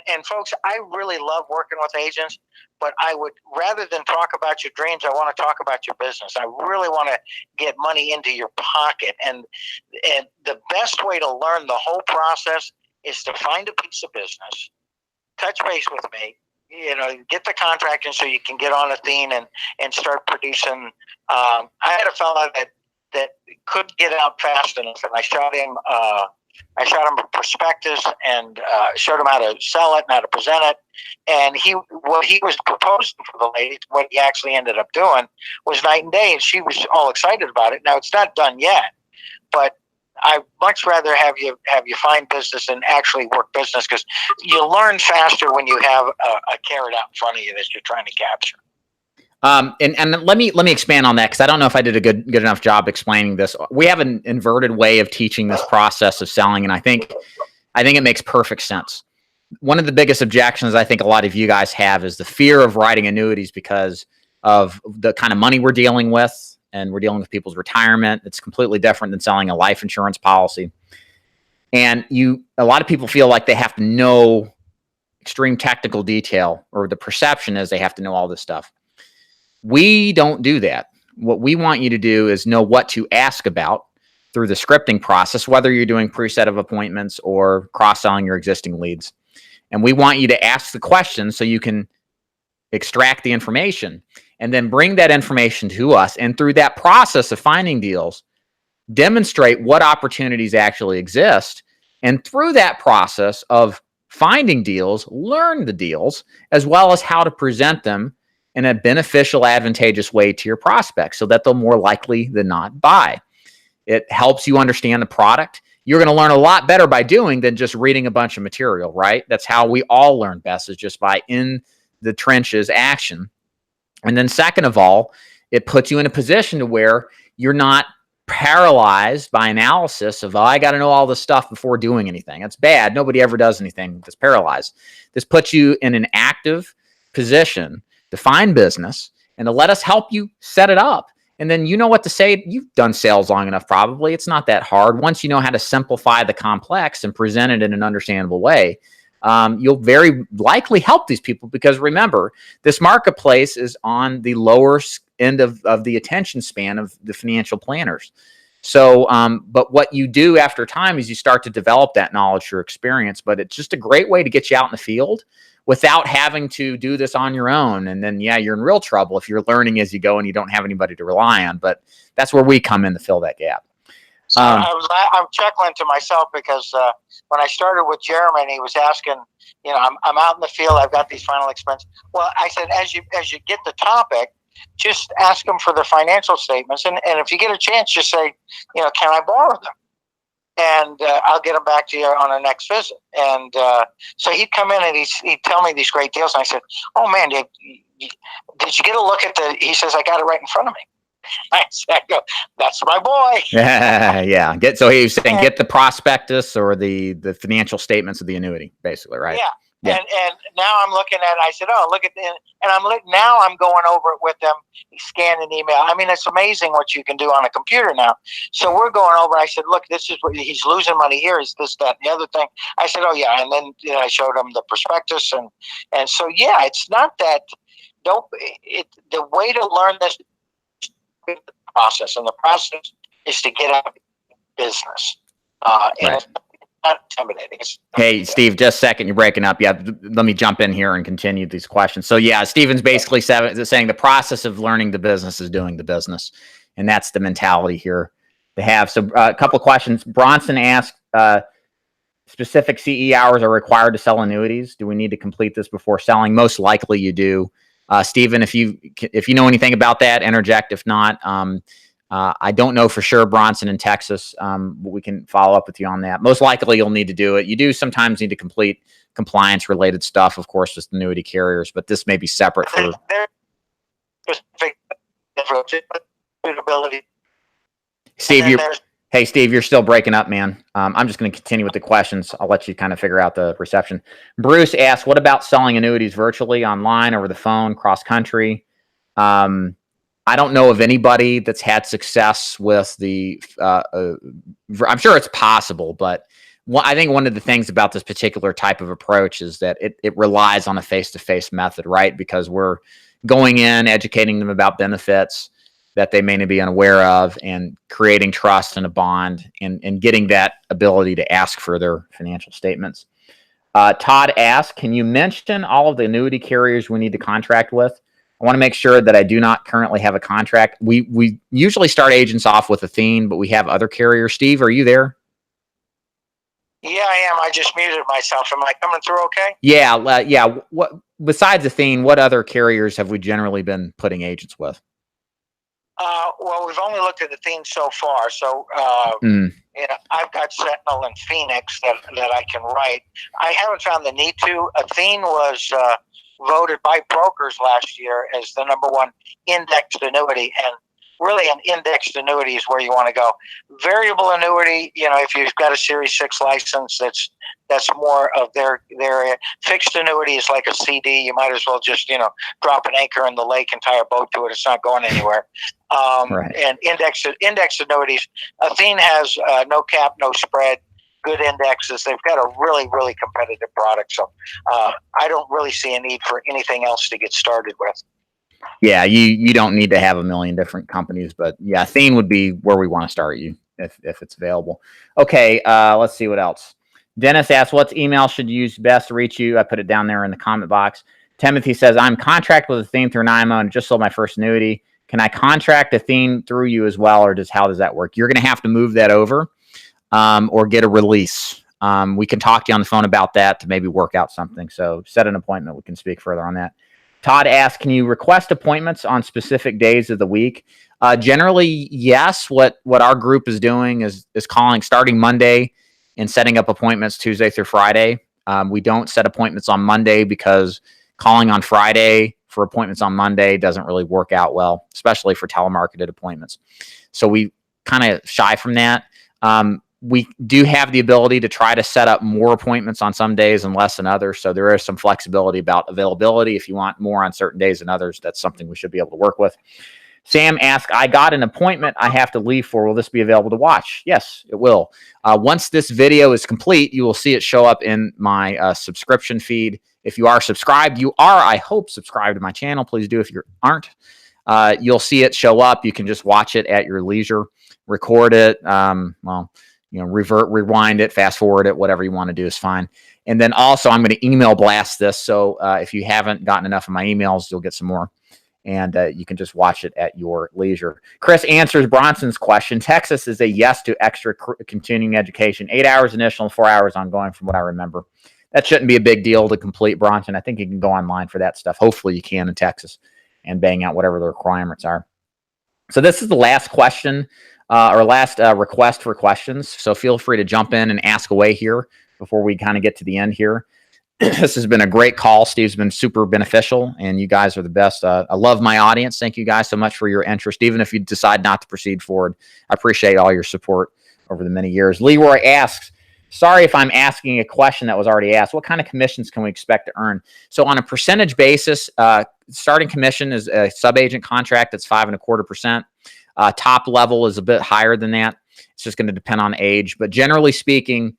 and folks, I really love working with agents, but I would, rather than talk about your dreams, I want to talk about your business. I really want to get money into your pocket. And the best way to learn the whole process is to find a piece of business, touch base with me, get the contract in so you can get on Athene and start producing. I had a fella that couldn't get out fast enough, and I showed him a prospectus and showed him how to sell it and how to present it. And what he was proposing for the lady, what he actually ended up doing, was night and day, and she was all excited about it. Now, it's not done yet, but I'd much rather have you find business and actually work business, because you learn faster when you have a carrot out in front of you that you're trying to capture. And let me expand on that, because I don't know if I did a good enough job explaining this. We have an inverted way of teaching this process of selling, and I think it makes perfect sense. One of the biggest objections I think a lot of you guys have is the fear of writing annuities because of the kind of money we're dealing with. And we're dealing with people's retirement. It's completely different than selling a life insurance policy. And a lot of people feel like they have to know extreme technical detail, or the perception is they have to know all this stuff. We don't do that. What we want you to do is know what to ask about through the scripting process, whether you're doing preset of appointments or cross-selling your existing leads. And we want you to ask the questions so you can extract the information and then bring that information to us. And through that process of finding deals, demonstrate what opportunities actually exist. And through that process of finding deals, learn the deals, as well as how to present them in a beneficial, advantageous way to your prospects so that they'll more likely than not buy. It helps you understand the product. You're going to learn a lot better by doing than just reading a bunch of material, right? That's how we all learn best, is just by in the trenches action. And then second of all, it puts you in a position to where you're not paralyzed by analysis of, oh, I got to know all this stuff before doing anything. That's bad. Nobody ever does anything that's paralyzed. This puts you in an active position to find business and to let us help you set it up. And then you know what to say. You've done sales long enough, probably. It's not that hard. Once you know how to simplify the complex and present it in an understandable way, you'll very likely help these people, because remember, this marketplace is on the lower end of the attention span of the financial planners. So, but what you do after time is you start to develop that knowledge through experience, but it's just a great way to get you out in the field without having to do this on your own. And then, yeah, you're in real trouble if you're learning as you go and you don't have anybody to rely on. But that's where we come in to fill that gap. So I'm chuckling to myself because when I started with Jeremy and he was asking, you know, I'm out in the field, I've got these final expenses. Well, I said, as you get the topic, just ask them for their financial statements. And if you get a chance, just say, you know, can I borrow them? And I'll get them back to you on our next visit. And so he'd come in and he'd tell me these great deals. And I said, oh, man, did you get a look at he says, I got it right in front of me. I said, that's my boy. Yeah. So he was saying, get the prospectus or the financial statements of the annuity, basically, right? Yeah. Yeah. And now I'm looking at it. I said, oh, look at this. And now I'm going over it with them, scan an email. I mean, it's amazing what you can do on a computer now. So we're going over. I said, look, this is what he's losing money here. Is this, that, and the other thing? I said, oh, yeah. And then I showed him the prospectus. And so, yeah, it's not that. The way to learn this process, and the process is to get out of business. And it's not intimidating. Hey, Steve, just a second. You're breaking up. Yeah, let me jump in here and continue these questions. So, yeah, Steven's basically saying the process of learning the business is doing the business. And that's the mentality here to have. So, a couple of questions. Bronson asked, specific CE hours are required to sell annuities. Do we need to complete this before selling? Most likely you do. Stephen, if you know anything about that, interject. If not, I don't know for sure, Bronson in Texas, but we can follow up with you on that. Most likely you'll need to do it. You do sometimes need to complete compliance related stuff, of course, with annuity carriers, but this may be separate for Steve. Hey, Steve, you're still breaking up, man. I'm just going to continue with the questions. I'll let you kind of figure out the reception. Bruce asked, what about selling annuities virtually, online, over the phone, cross country? I don't know of anybody that's had success with the, I'm sure it's possible, but I think one of the things about this particular type of approach is that it relies on a face-to-face method, right? Because we're going in, educating them about benefits that they may not be unaware of, and creating trust and a bond, and getting that ability to ask for their financial statements. Todd asked, can you mention all of the annuity carriers we need to contract with? I want to make sure that I do not currently have a contract. We usually start agents off with Athene, but we have other carriers. Steve, are you there? Yeah, I am. I just muted myself. Am I coming through okay? Yeah. Yeah. What besides Athene, what other carriers have we generally been putting agents with? Well, we've only looked at Athene so far. So, I've got Sentinel and Phoenix that I can write. I haven't found the need to. Athene was voted by brokers last year as the #1 indexed annuity, and really an indexed annuity is where you want to go. Variable annuity, if you've got a Series 6 license, that's more of their area. Fixed annuity is like a CD. You might as well just, drop an anchor in the lake and tie a boat to it. It's not going anywhere. Right. And indexed annuities, Athene has no cap, no spread, good indexes. They've got a really, really competitive product. So I don't really see a need for anything else to get started with. Yeah, you don't need to have a million different companies, but yeah, Athene would be where we want to start you if it's available. Okay, let's see what else. Dennis asks, what email should you use best to reach you? I put it down there in the comment box. Timothy says, I'm contracted with Athene through NYMO and just sold my first annuity. Can I contract Athene through you as well, or how does that work? You're going to have to move that over or get a release. We can talk to you on the phone about that to maybe work out something. So set an appointment. We can speak further on that. Todd asks, can you request appointments on specific days of the week? Generally, yes. What our group is doing is calling starting Monday and setting up appointments Tuesday through Friday. We don't set appointments on Monday because calling on Friday for appointments on Monday doesn't really work out well, especially for telemarketed appointments. So we kind of shy from that. We do have the ability to try to set up more appointments on some days and less than others. So there is some flexibility about availability. If you want more on certain days than others, that's something we should be able to work with. Sam asked, I got an appointment I have to leave for. Will this be available to watch? Yes, it will. Once this video is complete, you will see it show up in my subscription feed. If you are subscribed, you are, I hope, subscribed to my channel. Please do if you aren't. You'll see it show up. You can just watch it at your leisure, record it, well, you know, rewind it, fast forward it, whatever you want to do is fine. And then also I'm going to email blast this. So if you haven't gotten enough of my emails, you'll get some more. And you can just watch it at your leisure. Chris answers Bronson's question. Texas is a yes to extra continuing education. 8 hours initial, 4 hours ongoing from what I remember. That shouldn't be a big deal to complete, Bronson. I think you can go online for that stuff. Hopefully you can in Texas and bang out whatever the requirements are. So this is the last question or last request for questions. So feel free to jump in and ask away here before we kind of get to the end here. This has been a great call. Steve's been super beneficial, and you guys are the best. I love my audience. Thank you guys so much for your interest. Even if you decide not to proceed forward, I appreciate all your support over the many years. Leroy asks, sorry if I'm asking a question that was already asked. What kind of commissions can we expect to earn? So on a percentage basis, starting commission is a sub-agent contract that's 5.25%. Top level is a bit higher than that. It's just going to depend on age. But generally speaking,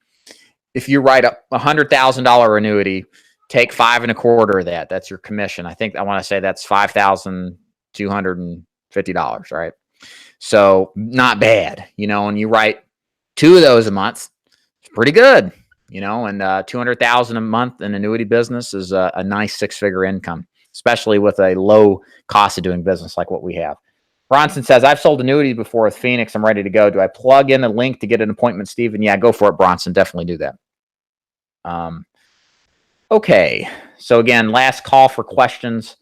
if you write a $100,000 annuity, take 5.25 of that. That's your commission. I want to say that's $5,250, right? So not bad, you know, and you write 2 of those a month, it's pretty good, you know, and $200,000 a month in annuity business is a nice 6-figure income, especially with a low cost of doing business like what we have. Bronson says, I've sold annuities before with Phoenix. I'm ready to go. Do I plug in a link to get an appointment, Stephen? Yeah, go for it, Bronson. Definitely do that. Okay. So again, last call for questions.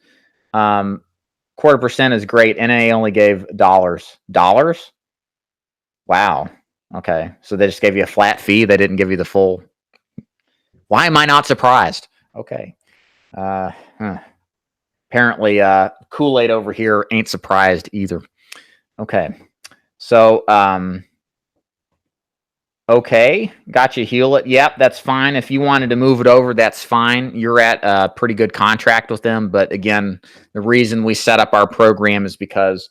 0.25% is great. NA only gave dollars. Dollars? Wow. Okay. So they just gave you a flat fee. They didn't give you the full. Why am I not surprised? Okay. Apparently, Kool-Aid over here ain't surprised either. Okay. So, okay. Got you, Hewlett. Yep, that's fine. If you wanted to move it over, that's fine. You're at a pretty good contract with them. But again, the reason we set up our program is because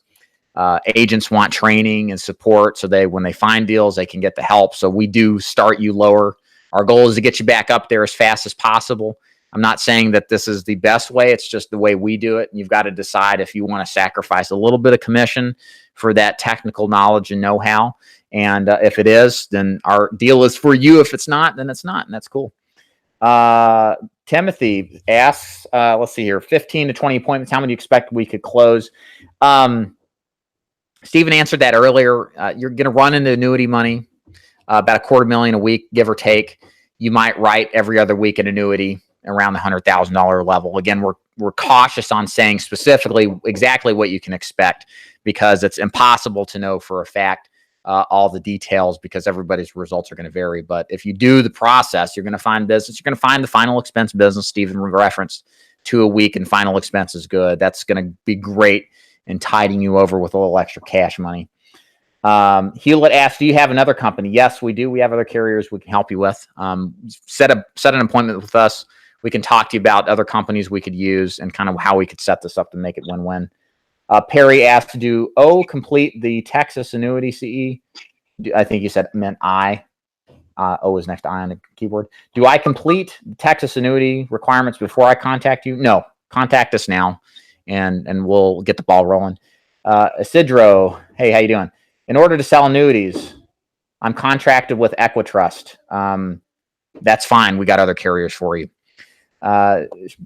agents want training and support. So when they find deals, they can get the help. So we do start you lower. Our goal is to get you back up there as fast as possible. I'm not saying that this is the best way. It's just the way we do it. And you've got to decide if you want to sacrifice a little bit of commission for that technical knowledge and know-how. And if it is, then our deal is for you. If it's not, then it's not. And that's cool. Timothy asks, let's see here, 15 to 20 appointments. How many do you expect we could close? Stephen answered that earlier. You're going to run into annuity money, about $250,000 a week, give or take. You might write every other week an annuity around the $100,000 level. Again, we're cautious on saying specifically exactly what you can expect because it's impossible to know for a fact all the details because everybody's results are going to vary. But if you do the process, you're going to find business. You're going to find the final expense business. Stephen referenced 2 a week and final expense is good. That's going to be great in tiding you over with a little extra cash money. Hewlett asked, do you have another company? Yes, we do. We have other carriers we can help you with. Set an appointment with us. We can talk to you about other companies we could use and kind of how we could set this up to make it win-win. Perry asked, do O complete the Texas annuity CE? I think you said meant I. O is next to I on the keyboard. Do I complete the Texas annuity requirements before I contact you? No, contact us now and we'll get the ball rolling. Isidro, hey, how you doing? In order to sell annuities, I'm contracted with Equitrust. That's fine. We got other carriers for you.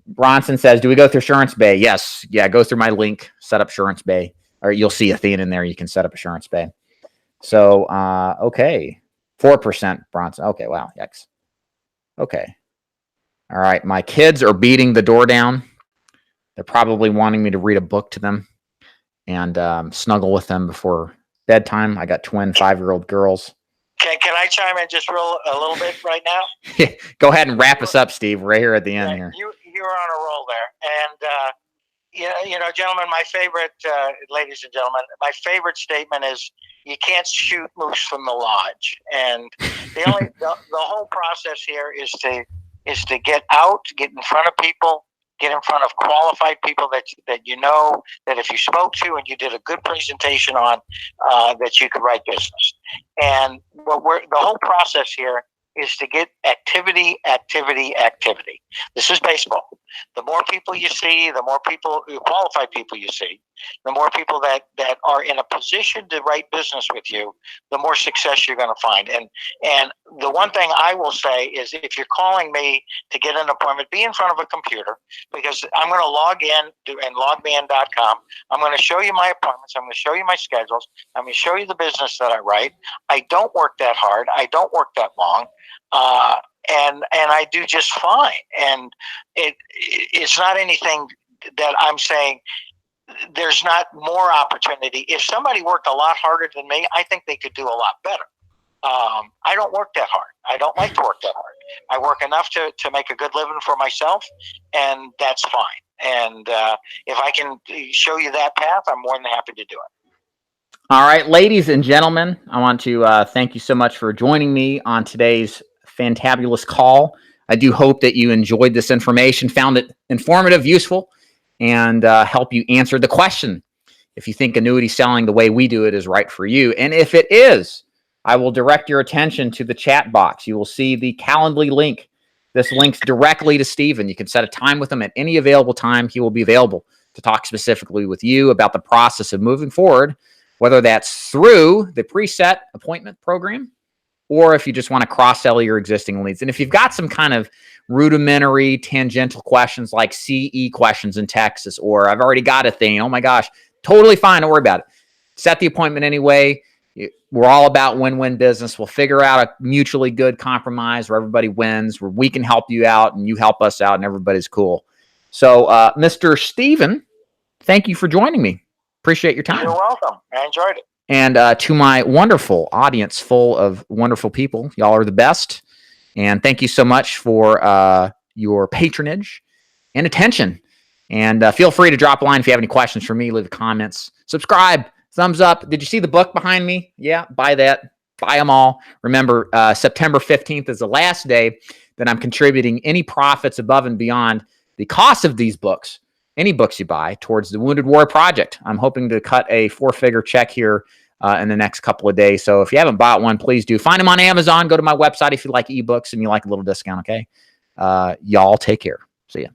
Bronson says, do we go through Assurance Bay? Yes. Yeah, go through my link, set up Assurance Bay, or you'll see a theme in there. You can set up Assurance Bay. So, okay. 4%, Bronson. Okay, wow. Yikes. Okay. All right. My kids are beating the door down. They're probably wanting me to read a book to them and snuggle with them before bedtime. I got twin 5-year-old girls. Can I chime in just a little bit right now? Go ahead and wrap us up, Steve, right here at the end here. You you were on a roll there, and gentlemen, my favorite, ladies and gentlemen, my favorite statement is, you can't shoot moose from the lodge. And the whole process here is to get out, get in front of people, get in front of qualified people that that if you spoke to and you did a good presentation on, that you could write business. And the whole process here is to get activity. This is baseball. The more people you see, the more qualified people you see, the more people that are in a position to write business with you, the more success you're going to find. And the one thing I will say is, if you're calling me to get an appointment, be in front of a computer, because I'm going to log in and logmein.com. I'm going to show you my appointments. I'm going to show you my schedules. I'm going to show you the business that I write. I don't work that hard. I don't work that long. And I do just fine. And it's not anything that I'm saying there's not more opportunity. If somebody worked a lot harder than me, I think they could do a lot better. I don't work that hard. I don't like to work that hard. I work enough to make a good living for myself, and that's fine. And if I can show you that path, I'm more than happy to do it. All right, ladies and gentlemen, I want to thank you so much for joining me on today's fantabulous call. I do hope that you enjoyed this information, found it informative, useful, and help you answer the question if you think annuity selling the way we do it is right for you. And if it is, I will direct your attention to the chat box. You will see the Calendly link. This links directly to Stephen. You can set a time with him at any available time. He will be available to talk specifically with you about the process of moving forward, whether that's through the preset appointment program, or if you just want to cross-sell your existing leads. And if you've got some kind of rudimentary, tangential questions like CE questions in Texas, or I've already got a thing, oh my gosh, totally fine, don't worry about it. Set the appointment anyway. We're all about win-win business. We'll figure out a mutually good compromise where everybody wins, where we can help you out and you help us out and everybody's cool. So, Mr. Stephen, thank you for joining me. Appreciate your time. You're welcome. I enjoyed it. And to my wonderful audience full of wonderful people, y'all are the best. And thank you so much for your patronage and attention. And feel free to drop a line if you have any questions for me. Leave comments. Subscribe. Thumbs up. Did you see the book behind me? Yeah, buy that. Buy them all. Remember, September 15th is the last day that I'm contributing any profits above and beyond the cost of these books, any books you buy, towards the Wounded Warrior Project. I'm hoping to cut a 4-figure check here in the next couple of days. So if you haven't bought one, please do. Find them on Amazon. Go to my website if you like ebooks and you like a little discount, okay? Y'all take care. See ya.